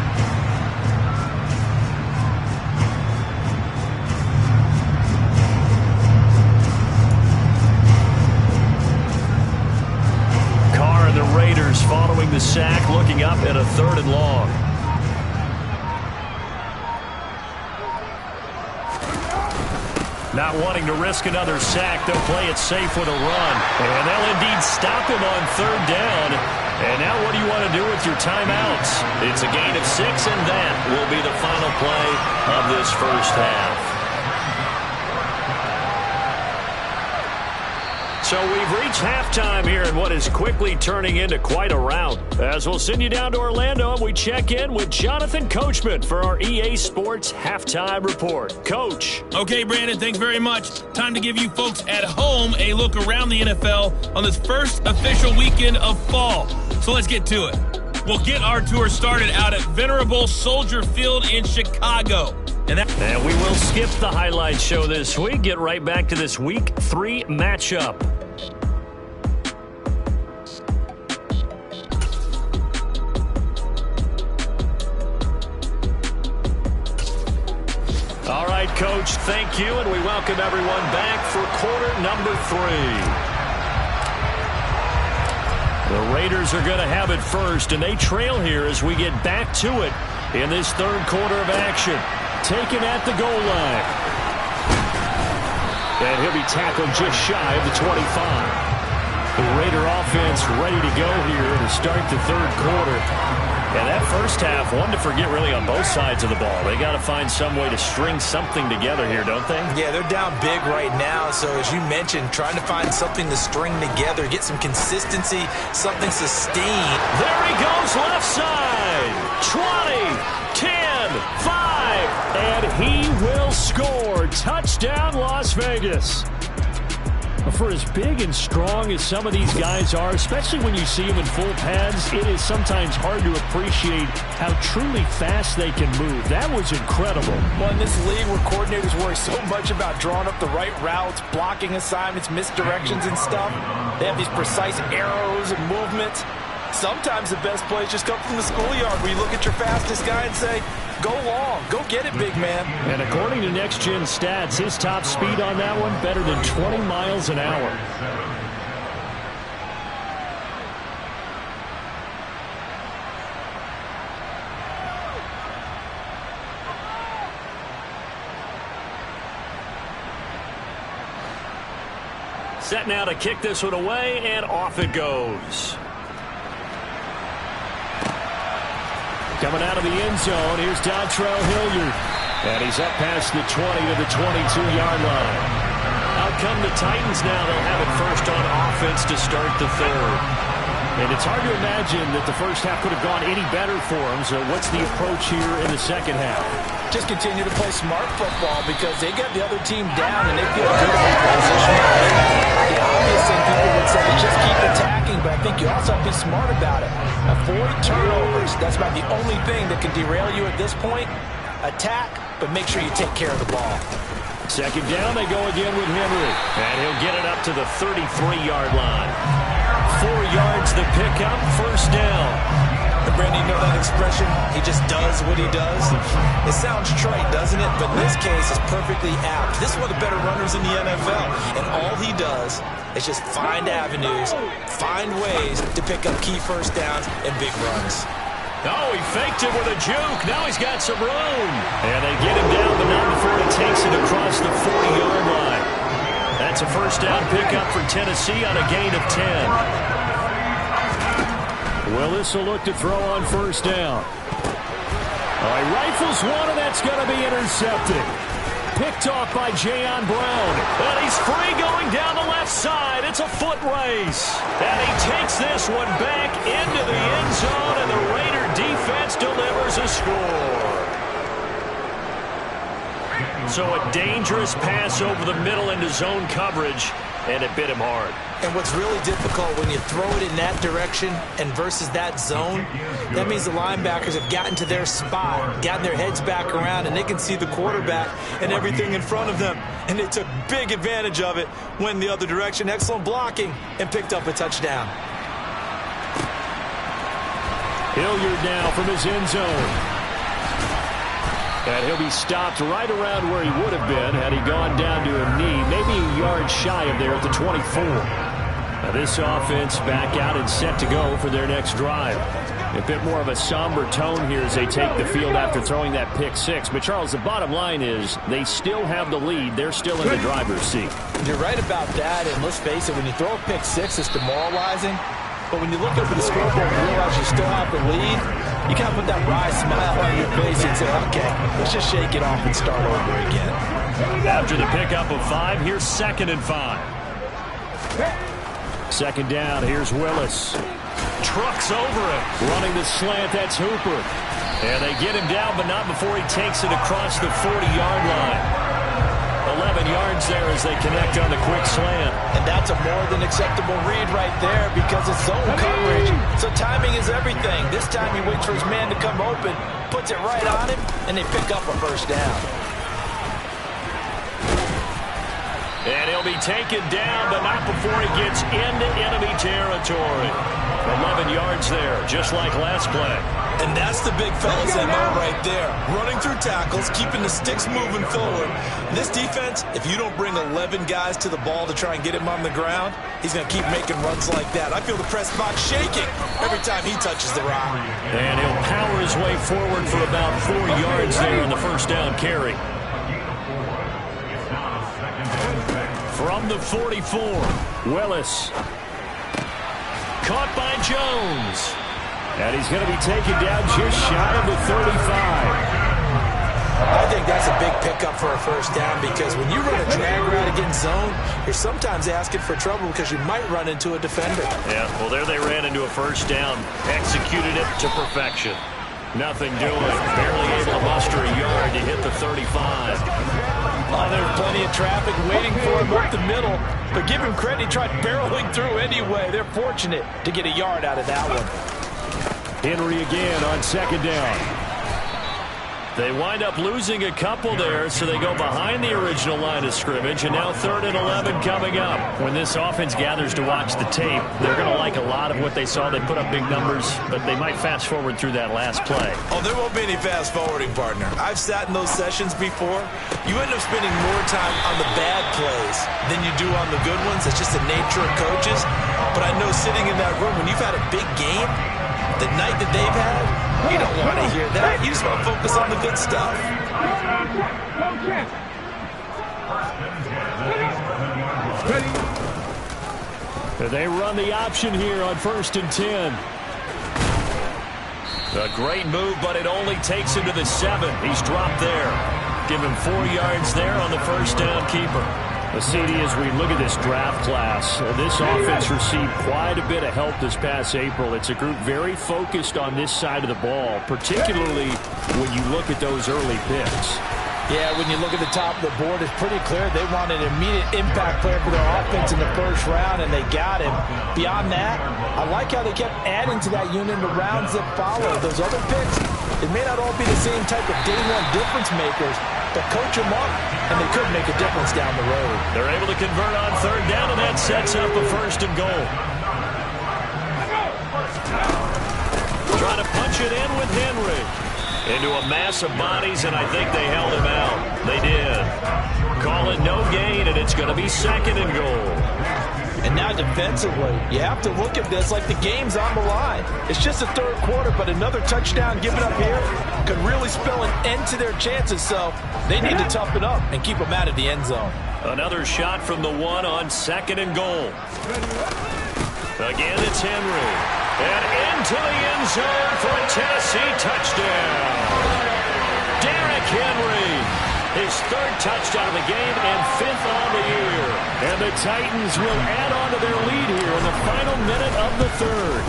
Carr and the Raiders following the sack, looking up at a 3rd and long. Not wanting to risk another sack, they'll play it safe with a run. And they'll indeed stop him on 3rd down. And now what do you want to do with your timeouts? It's a gain of 6, and that will be the final play of this first half. So we've reached halftime here in what is quickly turning into quite a rout. As we'll send you down to Orlando, we check in with Jonathan Coachman for our EA Sports Halftime Report. Coach. Okay, Brandon, thanks very much. Time to give you folks at home a look around the NFL on this first official weekend of fall. So let's get to it. We'll get our tour started out at Venerable Soldier Field in Chicago. And we will skip the highlight show this week. Get right back to this Week 3 matchup. All right, Coach, thank you, and we welcome everyone back for quarter number 3. The Raiders are going to have it first, and they trail here as we get back to it in this 3rd quarter of action. Taken at the goal line. And he'll be tackled just shy of the 25. The Raider offense ready to go here to start the 3rd quarter. And that first half, one to forget really on both sides of the ball. They got to find some way to string something together here, don't they? Yeah, they're down big right now. So as you mentioned, trying to find something to string together, get some consistency, something sustained. There he goes, left side. 20, 10, 5, and he will score. Touchdown, Las Vegas. For as big and strong as some of these guys are, especially when you see them in full pads, it is sometimes hard to appreciate how truly fast they can move. That was incredible. Well, in this league where coordinators worry so much about drawing up the right routes, blocking assignments, misdirections and stuff, they have these precise arrows and movements. Sometimes the best plays just come from the schoolyard where you look at your fastest guy and say, go long, go get it, big man. And according to Next Gen Stats, his top speed on that one, better than 20 miles an hour. Set now to kick this one away, and off it goes. Coming out of the end zone, here's Dontrell Hilliard. And he's up past the 20 to the 22-yard line. Out come the Titans now. They'll have it first on offense to start the 3rd. And it's hard to imagine that the first half could have gone any better for them. So what's the approach here in the second half? Just continue to play smart football because they got the other team down and they feel good about position. The obvious thing people would say is just keep attacking, but I think you also have to be smart about it. Avoid turnovers. That's about the only thing that can derail you at this point. Attack, but make sure you take care of the ball. Second down, they go again with Henry. And he'll get it up to the 33-yard line. 4 yards the pickup, first down. And Brandon, you know that expression? He just does what he does. It sounds trite, doesn't it? But in this case, it's perfectly apt. This is one of the better runners in the NFL. And all he does is just find avenues, find ways to pick up key first downs and big runs. Oh, he faked it with a juke. Now he's got some room. And they get him down, but not before he takes it across the 40-yard line. That's a first down pickup for Tennessee on a gain of 10. Willis will look to throw on first down. All right, rifles one, and that's going to be intercepted. Picked off by Jayon Brown. And he's free going down the left side. It's a foot race. And he takes this one back into the end zone, and the Raider defense delivers a score. So a dangerous pass over the middle into zone coverage, and it bit him hard. And what's really difficult when you throw it in that direction and versus that zone, that means the linebackers have gotten to their spot, gotten their heads back around, and they can see the quarterback and everything in front of them. And they took big advantage of it, went the other direction, excellent blocking, and picked up a touchdown. Hilliard now from his end zone. And he'll be stopped right around where he would have been had he gone down to a knee, maybe a yard shy of there at the 24. Now this offense back out and set to go for their next drive. A bit more of a somber tone here as they take the field after throwing that pick six. But, Charles, the bottom line is they still have the lead. They're still in the driver's seat. You're right about that, and let's face it, when you throw a pick six, it's demoralizing. But when you look up at the scoreboard and realize you still have the lead, you kind of put that wry smile on your face and say, okay, let's just shake it off and start over again. After the pickup of 5, here's 2nd and 5. 2nd down, here's Willis. Trucks over it. Running the slant, that's Hooper. And they get him down, but not before he takes it across the 40-yard line. 11 yards there as they connect on the quick slant. And that's a more than acceptable read right there because it's zone coverage. So timing is everything. This time he waits for his man to come open, puts it right on him, and they pick up a first down. And he'll be taken down, but not before he gets into enemy territory. 11 yards there, just like last play. And that's the big fellas in there right there. Running through tackles, keeping the sticks moving forward. This defense, if you don't bring 11 guys to the ball to try and get him on the ground, he's going to keep making runs like that. I feel the press box shaking every time he touches the rock. And he'll power his way forward for about 4 yards there on the first down carry. From the 44, Willis. Caught by Jones. And he's going to be taken down just shy of the 35. I think that's a big pickup for a first down because when you run a drag route against zone, you're sometimes asking for trouble because you might run into a defender. Yeah, well, there they ran into a first down. Executed it to perfection. Nothing doing. Barely able to muster a yard to hit the 35. Oh, there's plenty of traffic waiting for him up the middle. But give him credit, he tried barreling through anyway. They're fortunate to get a yard out of that one. Henry again on 2nd down. They wind up losing a couple there, so they go behind the original line of scrimmage, and now 3rd and 11 coming up. When this offense gathers to watch the tape, they're going to like a lot of what they saw. They put up big numbers, but they might fast forward through that last play. Oh, there won't be any fast forwarding, partner. I've sat in those sessions before. You end up spending more time on the bad plays than you do on the good ones. It's just the nature of coaches. But I know sitting in that room, when you've had a big game, the night that they've had, you don't want to hear that. You just want to focus on the good stuff. They run the option here on 1st and 10. A great move, but it only takes him to the 7. He's dropped there. Give him 4 yards there on the first down keeper. CD, as we look at this draft class, this offense received quite a bit of help this past April. It's a group very focused on this side of the ball, particularly when you look at those early picks. Yeah, when you look at the top of the board, it's pretty clear they wanted an immediate impact player for their offense in the first round, and they got him. Beyond that, I like how they kept adding to that unit in the rounds that follow. Those other picks, it may not all be the same type of day-one difference makers, but coach them up, and they could make a difference down the road. They're able to convert on 3rd down, and that sets up a 1st and goal. Trying to punch it in with Henry. Into a mass of bodies, and I think they held him out. They did. Call it no gain, and it's going to be 2nd and goal. And now defensively, you have to look at this like the game's on the line. It's just the 3rd quarter, but another touchdown given up here could really spell an end to their chances, so they need to toughen up and keep them out of the end zone. Another shot from the 1 on 2nd and goal. Again, it's Henry. And into the end zone for a Tennessee touchdown. Derrick Henry, his 3rd touchdown of the game and 5th on the year. And the Titans will add on to their lead here in the final minute of the 3rd.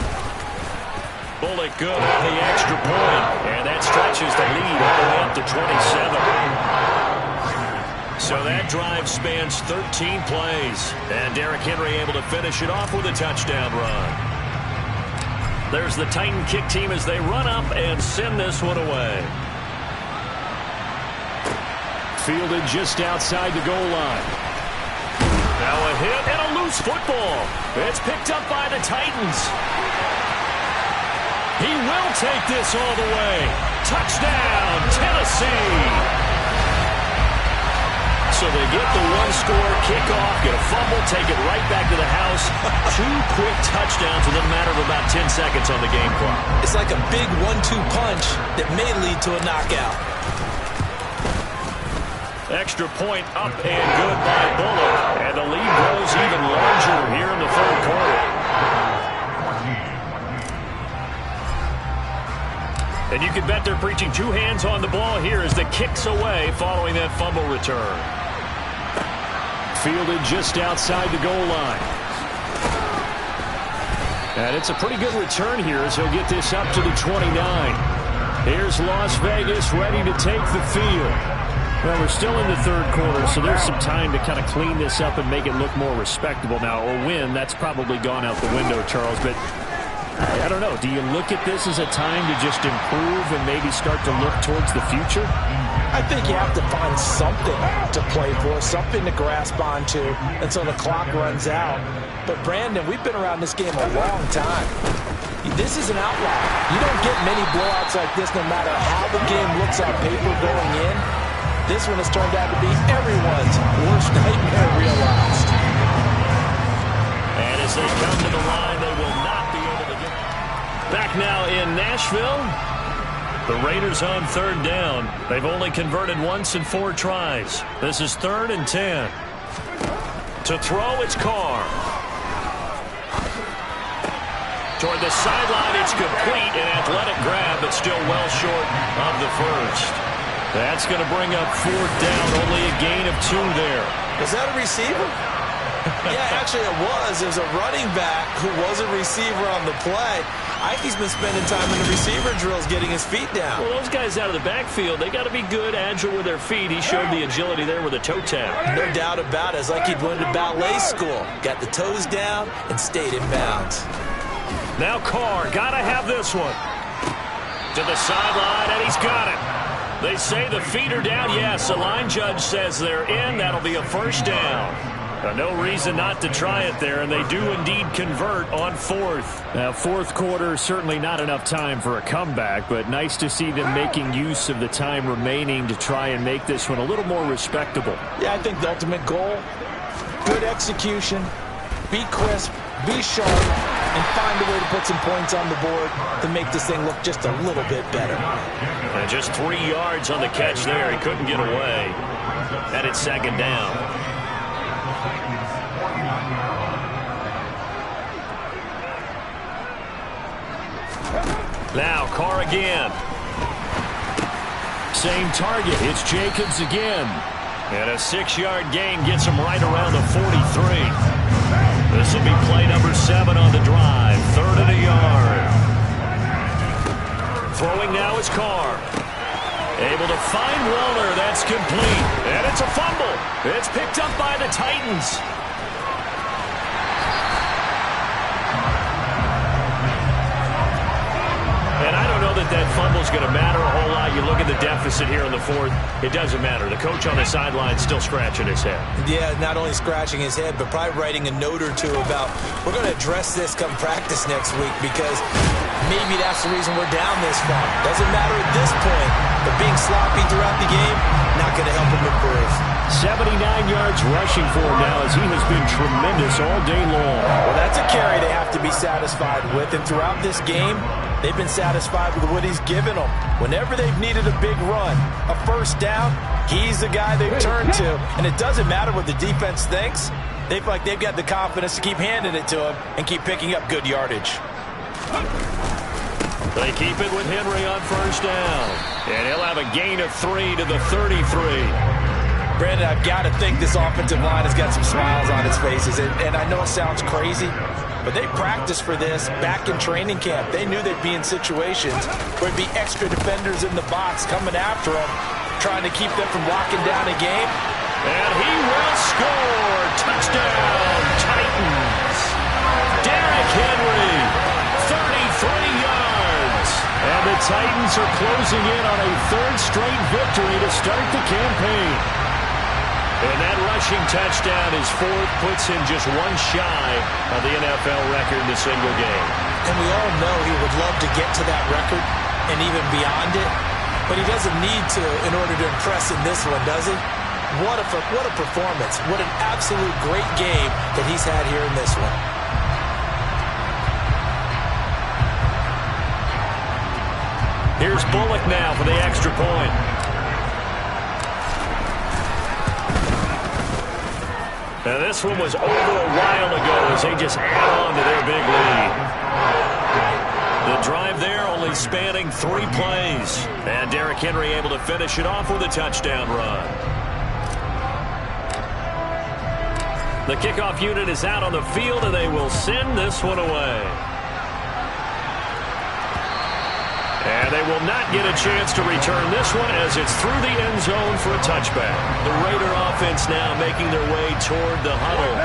Bullet good on the extra point, and that stretches the lead all the way up to 27. So that drive spans 13 plays. And Derrick Henry able to finish it off with a touchdown run. There's the Titan kick team as they run up and send this one away. Fielded just outside the goal line. Now a hit and a loose football. It's picked up by the Titans. He will take this all the way. Touchdown, Tennessee. So they get the one-score kickoff, get a fumble, take it right back to the house. 2 quick touchdowns within a matter of about 10 seconds on the game clock. It's like a big 1-2 punch that may lead to a knockout. Extra point up and good by Bullock. And the lead grows even larger here in the third quarter. And you can bet they're preaching 2 hands on the ball here as the kick's away following that fumble return. Fielded just outside the goal line. And it's a pretty good return here as he'll get this up to the 29. Here's Las Vegas ready to take the field. Well, we're still in the third quarter, so there's some time to kind of clean this up and make it look more respectable now. Or win, that's probably gone out the window, Charles. But I don't know. Do you look at this as a time to just improve and maybe start to look towards the future? I think you have to find something to play for, something to grasp onto until the clock runs out. But, Brandon, we've been around this game a long time. This is an outlier. You don't get many blowouts like this no matter how the game looks on paper going in. This one has turned out to be everyone's worst nightmare realized. And as they come to the line, they will not be able to get back now in Nashville. The Raiders on third down. They've only converted once in 4 tries. This is 3rd and 10. To throw, it's Carr. Toward the sideline, it's complete. An athletic grab, but still well short of the first. That's going to bring up 4th down. Only a gain of 2 there. Was that a receiver? Yeah, actually it was. It was a running back who was a receiver on the play. Ike's been spending time in the receiver drills getting his feet down. Well, those guys out of the backfield, they got to be good, agile with their feet. He showed the agility there with a toe tap. No doubt about it. It's like he'd went to ballet school. Got the toes down and stayed in bounds. Now Carr, got to have this one. To the sideline, and he's got it. They say the feet are down. Yes, the line judge says they're in. That'll be a 1st down. No reason not to try it there, and they do indeed convert on 4th. Now, 4th quarter, certainly not enough time for a comeback, but nice to see them making use of the time remaining to try and make this one a little more respectable. Yeah, I think the ultimate goal, good execution, be crisp, be sharp, and find a way to put some points on the board to make this thing look just a little bit better. And just 3 yards on the catch there. He couldn't get away. And it's 2nd down. Now Carr again. Same target. It's Jacobs again. And a 6-yard gain gets him right around the 43. This will be play number 7 on the drive. 3rd and a yard. Throwing now is Carr. Able to find Waller. That's complete. And it's a fumble. It's picked up by the Titans. And I don't know that fumble's going to matter a whole lot. You look at the deficit here in the 4th. It doesn't matter. The coach on the sideline still scratching his head. Yeah, not only scratching his head, but probably writing a note or 2 about we're going to address this come practice next week because maybe that's the reason we're down this far. Doesn't matter at this point, but being sloppy throughout the game, not going to help him improve. 79 yards rushing for him now as he has been tremendous all day long. Well, that's a carry they have to be satisfied with, and throughout this game, they've been satisfied with what he's given them. Whenever they've needed a big run, a 1st down, he's the guy they've turned to. And it doesn't matter what the defense thinks. They feel like they've got the confidence to keep handing it to him and keep picking up good yardage. They keep it with Henry on 1st down. And he'll have a gain of 3 to the 33. Brandon, I've got to think this offensive line has got some smiles on its faces. And I know it sounds crazy, but they practiced for this back in training camp. They knew they'd be in situations where there'd be extra defenders in the box coming after them, trying to keep them from locking down a game. And he will score. Touchdown, Titans. Derrick Henry, 33 yards. And the Titans are closing in on a third straight victory to start the campaign. And that rushing touchdown, his fourth, puts him just one shy of the NFL record in a single game. And we all know he would love to get to that record and even beyond it, but he doesn't need to in order to impress in this one, does he? What a performance. What an absolute great game that he's had here in this one. Here's Bullock now for the extra point. Now this one was over a while ago as they just add on to their big lead. The drive there only spanning 3 plays. And Derrick Henry able to finish it off with a touchdown run. The kickoff unit is out on the field, and they will send this one away. And they will not get a chance to return this one as it's through the end zone for a touchback. The Raider offense now making their way toward the huddle.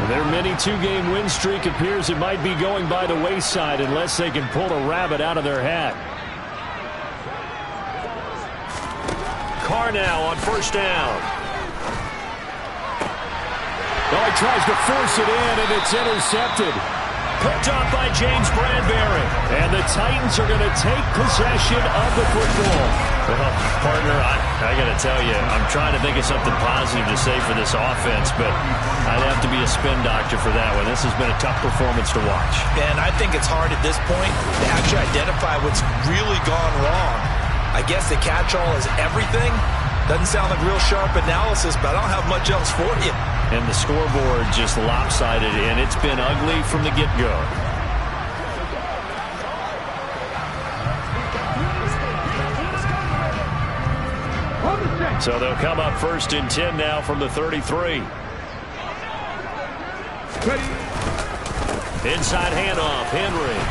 Their mini 2-game win streak appears it might be going by the wayside unless they can pull a rabbit out of their hat. Carr now on first down. Oh, he tries to force it in, and it's intercepted. Picked off by James Bradbury. And the Titans are going to take possession of the football. Well, partner, I got to tell you, I'm trying to think of something positive to say for this offense, but I'd have to be a spin doctor for that one. This has been a tough performance to watch. And I think it's hard at this point to actually identify what's really gone wrong. I guess the catch-all is everything. Doesn't sound like real sharp analysis, but I don't have much else for you. And the scoreboard just lopsided, and it's been ugly from the get-go. So they'll come up 1st and 10 now from the 33. Inside handoff, Henry.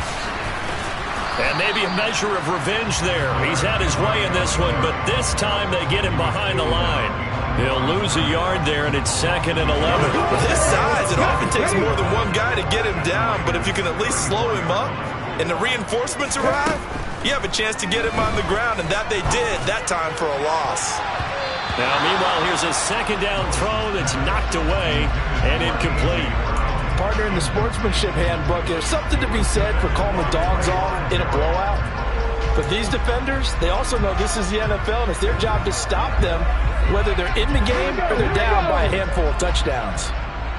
And maybe a measure of revenge there. He's had his way in this one, but this time they get him behind the line. He'll lose a yard there, and it's 2nd and 11. With his size, it often takes more than one guy to get him down, but if you can at least slow him up and the reinforcements arrive, you have a chance to get him on the ground, and that they did that time for a loss. Now, meanwhile, here's a 2nd down throw that's knocked away and incomplete. Partner, in the sportsmanship handbook, there's something to be said for calling the dogs off in a blowout. But these defenders, they also know this is the NFL, and it's their job to stop them, whether they're in the game or they're down by a handful of touchdowns.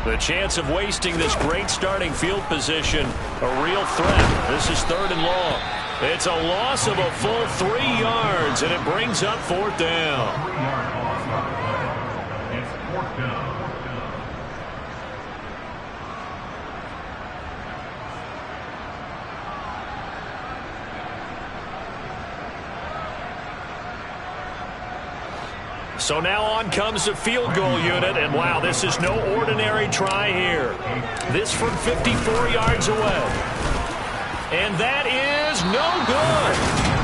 The chance of wasting this great starting field position, a real threat. This is 3rd and long. It's a loss of a full 3 yards, and it brings up 4th down. So now on comes the field goal unit, and wow, this is no ordinary try here. This from 54 yards away. And that is no good.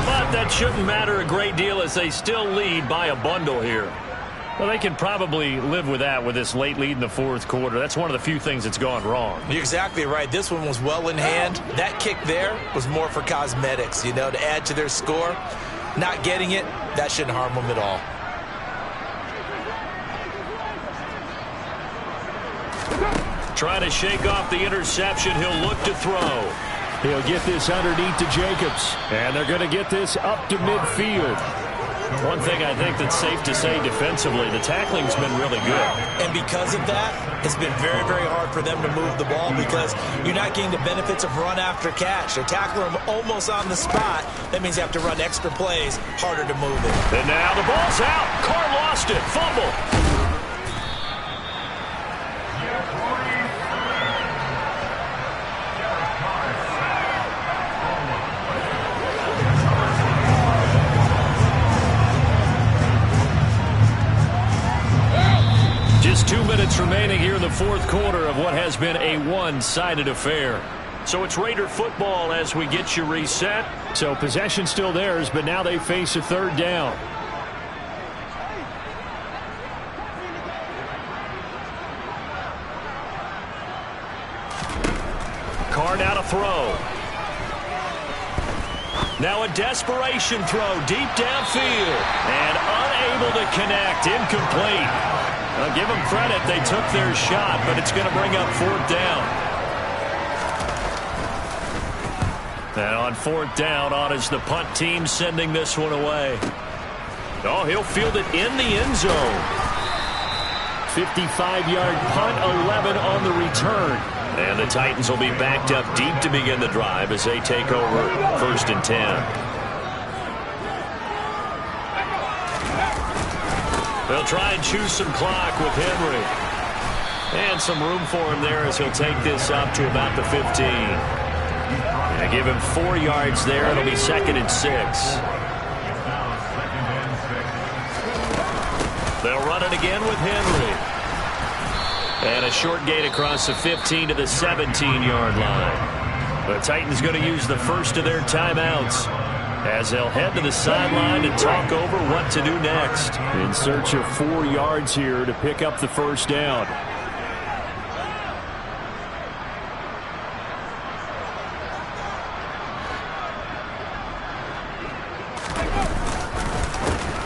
But that shouldn't matter a great deal as they still lead by a bundle here. Well, they can probably live with that with this late lead in the 4th quarter. That's one of the few things that's gone wrong. You're exactly right. This one was well in hand. That kick there was more for cosmetics, you know, to add to their score. Not getting it, that shouldn't harm them at all. Trying to shake off the interception. He'll look to throw. He'll get this underneath to Jacobs. And they're going to get this up to midfield. One thing I think that's safe to say defensively, the tackling's been really good. And because of that, it's been very, very hard for them to move the ball because you're not getting the benefits of run after catch. They're tackling them almost on the spot. That means you have to run extra plays, harder to move it. And now the ball's out. Carr lost it. Fumble. Just 2 minutes remaining here in the 4th quarter of what has been a one-sided affair. So it's Raider football as we get you reset. So possession still theirs, but now they face a 3rd down. Carr now to throw. Now a desperation throw deep downfield. And unable to connect. Incomplete. I'll give them credit. They took their shot, but it's going to bring up 4th down. And on 4th down, on is the punt team sending this one away. Oh, he'll field it in the end zone. 55-yard punt, 11 on the return. And the Titans will be backed up deep to begin the drive as they take over 1st and 10. They'll try and choose some clock with Henry. And some room for him there as he'll take this up to about the 15. And give him 4 yards there. It'll be 2nd and 6. They'll run it again with Henry. And a short gain across the 15 to the 17-yard line. The Titans going to use the first of their timeouts as they'll head to the sideline and talk over what to do next. In search of 4 yards here to pick up the first down.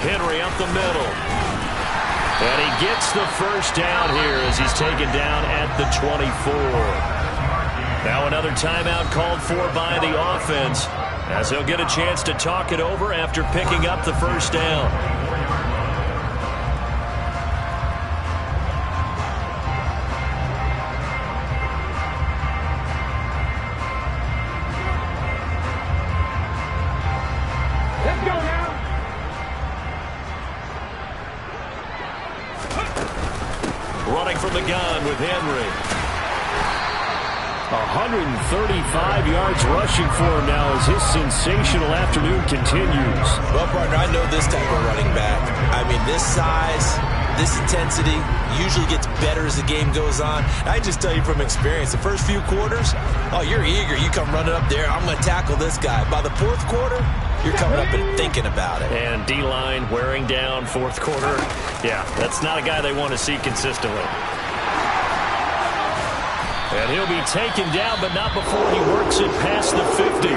Henry up the middle. And he gets the first down here as he's taken down at the 24. Now another timeout called for by the offense as they'll get a chance to talk it over after picking up the first down. Let's go now. Running from the gun with Henry. 135 yards rushing for him now as his sensational afternoon continues. Well, partner, I know this type of running back. I mean, this size, this intensity usually gets better as the game goes on. I just tell you from experience, the first few quarters, oh, you're eager. You come running up there, I'm going to tackle this guy. By the 4th quarter, you're coming up and thinking about it. And D-line wearing down 4th quarter. Yeah, that's not a guy they want to see consistently. And he'll be taken down, but not before he works it past the 50.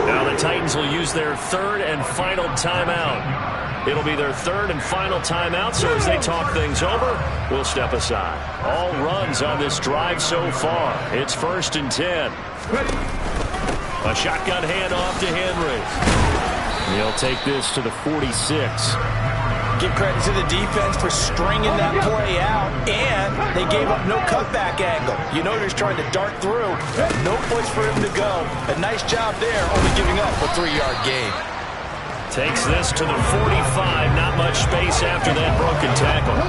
Now the Titans will use their 3rd and final timeout. It'll be their 3rd and final timeout, so as they talk things over, we'll step aside. All runs on this drive so far. It's 1st and 10. A shotgun handoff to Henry. He'll take this to the 46. Give credit to the defense for stringing that play out, and they gave up no cutback angle. You know he's trying to dart through. No place for him to go. A nice job there, only giving up a 3-yard gain. Takes this to the 45. Not much space after that broken tackle.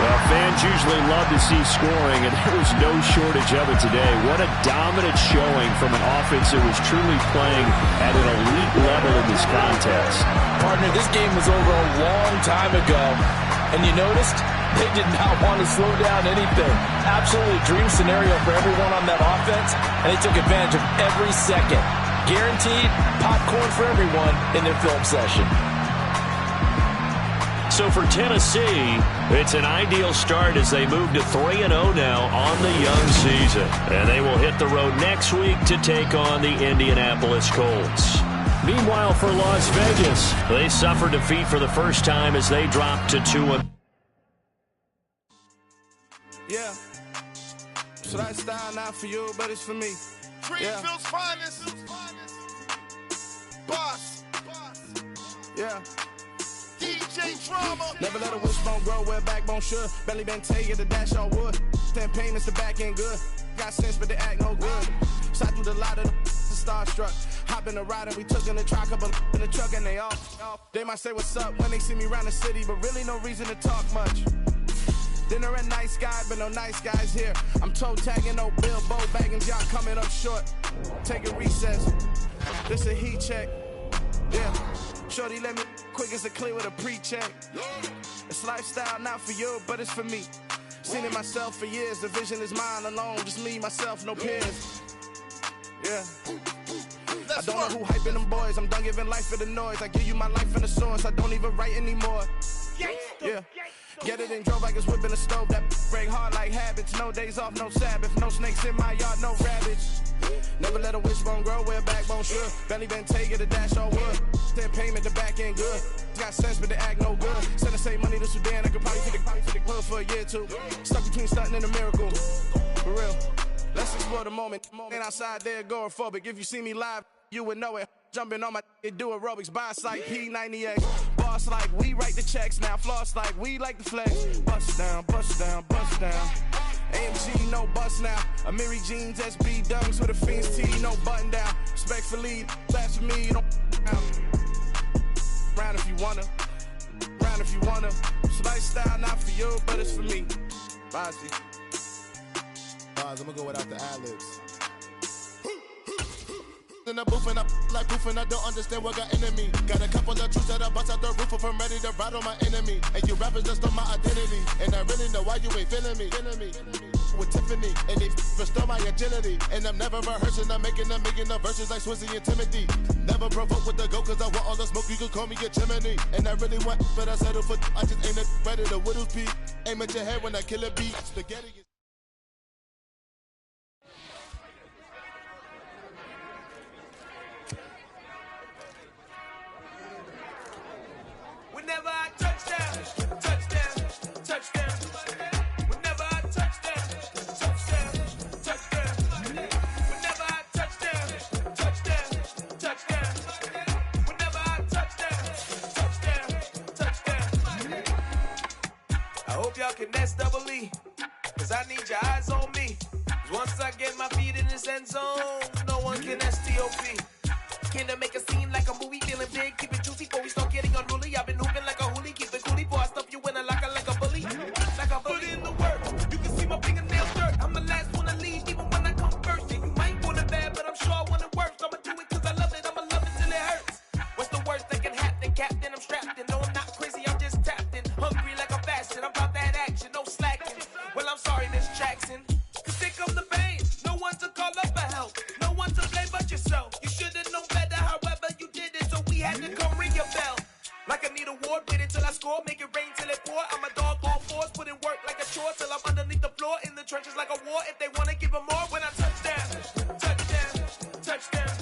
Well, fans usually love to see scoring, and there was no shortage of it today. What a dominant showing from an offense that was truly playing at an elite level in this contest. Partner, this game was over a long time ago, and you noticed they did not want to slow down anything. Absolutely dream scenario for everyone on that offense, and they took advantage of every second. Guaranteed popcorn for everyone in their film session. So for Tennessee, it's an ideal start as they move to 3-0 now on the young season. And they will hit the road next week to take on the Indianapolis Colts. Meanwhile, for Las Vegas, they suffer defeat for the first time as they drop to 2-1. Yeah. So that style not for you, but it's for me. Greenfield's finest. Boss. Yeah. DJ Drama. Never let a wishbone grow where backbone should. Belly been taking the dash all wood. Then pain is the back end good. Got sense, but they act no good. Shot through the lot of the starstruck. Hop in the ride and we took in the truck, couple in the truck and they off. They might say what's up when they see me around the city, but really no reason to talk much. Dinner at nice guy, but no nice guys here. I'm toe tagging, no bill, bow bagging, y'all coming up short. Take a recess. This a heat check. Yeah. Shorty let me quick as a clear with a pre-check. It's lifestyle not for you, but it's for me. Seen it myself for years. The vision is mine alone. Just me, myself, no peers. Yeah. I don't know who hyping them boys. I'm done giving life for the noise. I give you my life in the source. I don't even write anymore. Yeah. Get it and drove like it's whipping a stove. That break hard like habits. No days off, no Sabbath. No snakes in my yard, no rabbits. Never let a wishbone grow where a backbone should. Belly been take it a dash all wood. Then payment, the back end good. Got sense, but the act no good. Send the same money to Sudan. I could probably take the hood for a year or two. Stuck between stunting and a miracle. For real. Let's explore the moment. Ain't outside there agoraphobic. If you see me live, you would know it. Jumping on my do aerobics, buy like P90X. Boss like we write the checks now. Floss like we like the flex. Bust down, bust down, bust down. AMG, no bust now. Amiri jeans, SB dunks with a Fiends T, no button down. Respectfully, that's for me, you don't round if you wanna. Round if you wanna. It's lifestyle, not for you, but it's for me. Bozzy. I'm gonna go without the ad-libs. In the booth and I like proof and I don't understand what got into me. Got a couple of truths that I bust out the roof if I'm ready to ride on my enemy. And you rappers just stole my identity. And I really know why you ain't feeling me. With Tiffany, and they restore my agility. And I'm never rehearsing, I'm making the verses like Swizzy and Timothy. Never provoke with the go, cause I want all the smoke, you can call me a chimney. And I really want, but I settle for, I just ain't ready to whittle pea. Aim at your head when I kill a beat. Spaghetti is Whenever I touchdown, touchdown, touchdown. Whenever I touchdown, touchdown, touchdown. Whenever I touchdown, touchdown, touchdown. Whenever I touchdown, touchdown. I hope y'all can nest double E, cause I need your eyes on me. Cause once I get my feet in this end zone, no one can STOP. Can I make a scene like a movie, feeling big, keep it juicy before we start getting unruly. I've been hooping like a hoolie, keep it coolie before I stuff you in a locker like a bully. Like a bully. Put in the work, you can see my fingernails dirt. I'm the last one to leave, even when I come first. Yeah, you might want it bad, but I'm sure I want it worse. I'ma do it cause I love it, I'ma love it till it hurts. What's the worst that can happen, Captain? I'm strapped in, no I'm not crazy, I'm just tapped in. Hungry like I'm fasting, I'm about that action, no slacking. Well, I'm sorry, Miss Jackson, cause here comes the pain. No one to call up for help, no one to blame but yourself. You should've known better, however you did it, so we had to come ring your bell. Like I need a ward, wait until I score, make it rain till it pour. I'm a dog, all fours, put in work like a chore till I'm underneath the floor, in the trenches like a war. If they wanna give them more, when I touchdown, touchdown, touchdown.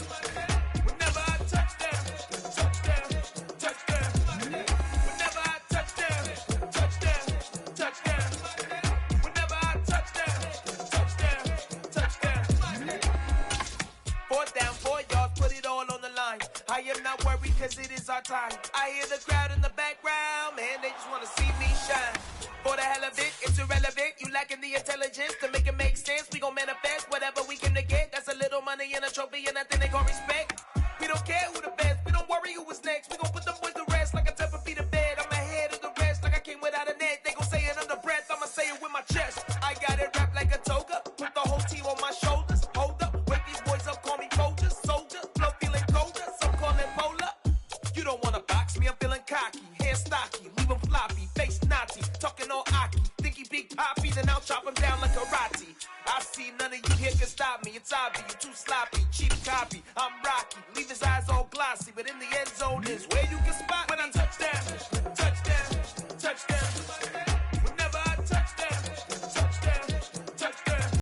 Whenever I touchdown, touchdown, touchdown. Whenever I touchdown, touchdown, touchdown. Whenever I touchdown, touchdown, touchdown. 4th down, 4 yards, put it all on the line. I am not worried cause it is our time. I hear the crowd in the background, man, they just wanna see me shine. For the hell of it, it's irrelevant. You lacking the intelligence to make it make sense. We gon' manifest whatever we can to get. That's a little money and a trophy and nothing they gon' respect. We don't care who the best, we don't worry who was next. We gon' put them boys to rest like a temper feet in bed. I'm ahead of the rest like I came without a net. They gon' say it under breath, I'ma say it with my chest. I got it wrapped like a toga, put the whole team on my shoulders. Hold up, wake these boys up, call me soldiers, soldier. Flow feeling colder, some call it polar. You don't wanna box me, I'm feeling cocky. Hair stocky, leave him floppy, face naughty. Talking all aki, think he big poppy, then I'll chop him down like karate. I see none of you here can stop me. It's obvious, you too sloppy, cheap copy. I'm Rocky, leave his eyes all glossy, but in the end zone is where you can spot when I touchdown, touchdown, touchdown.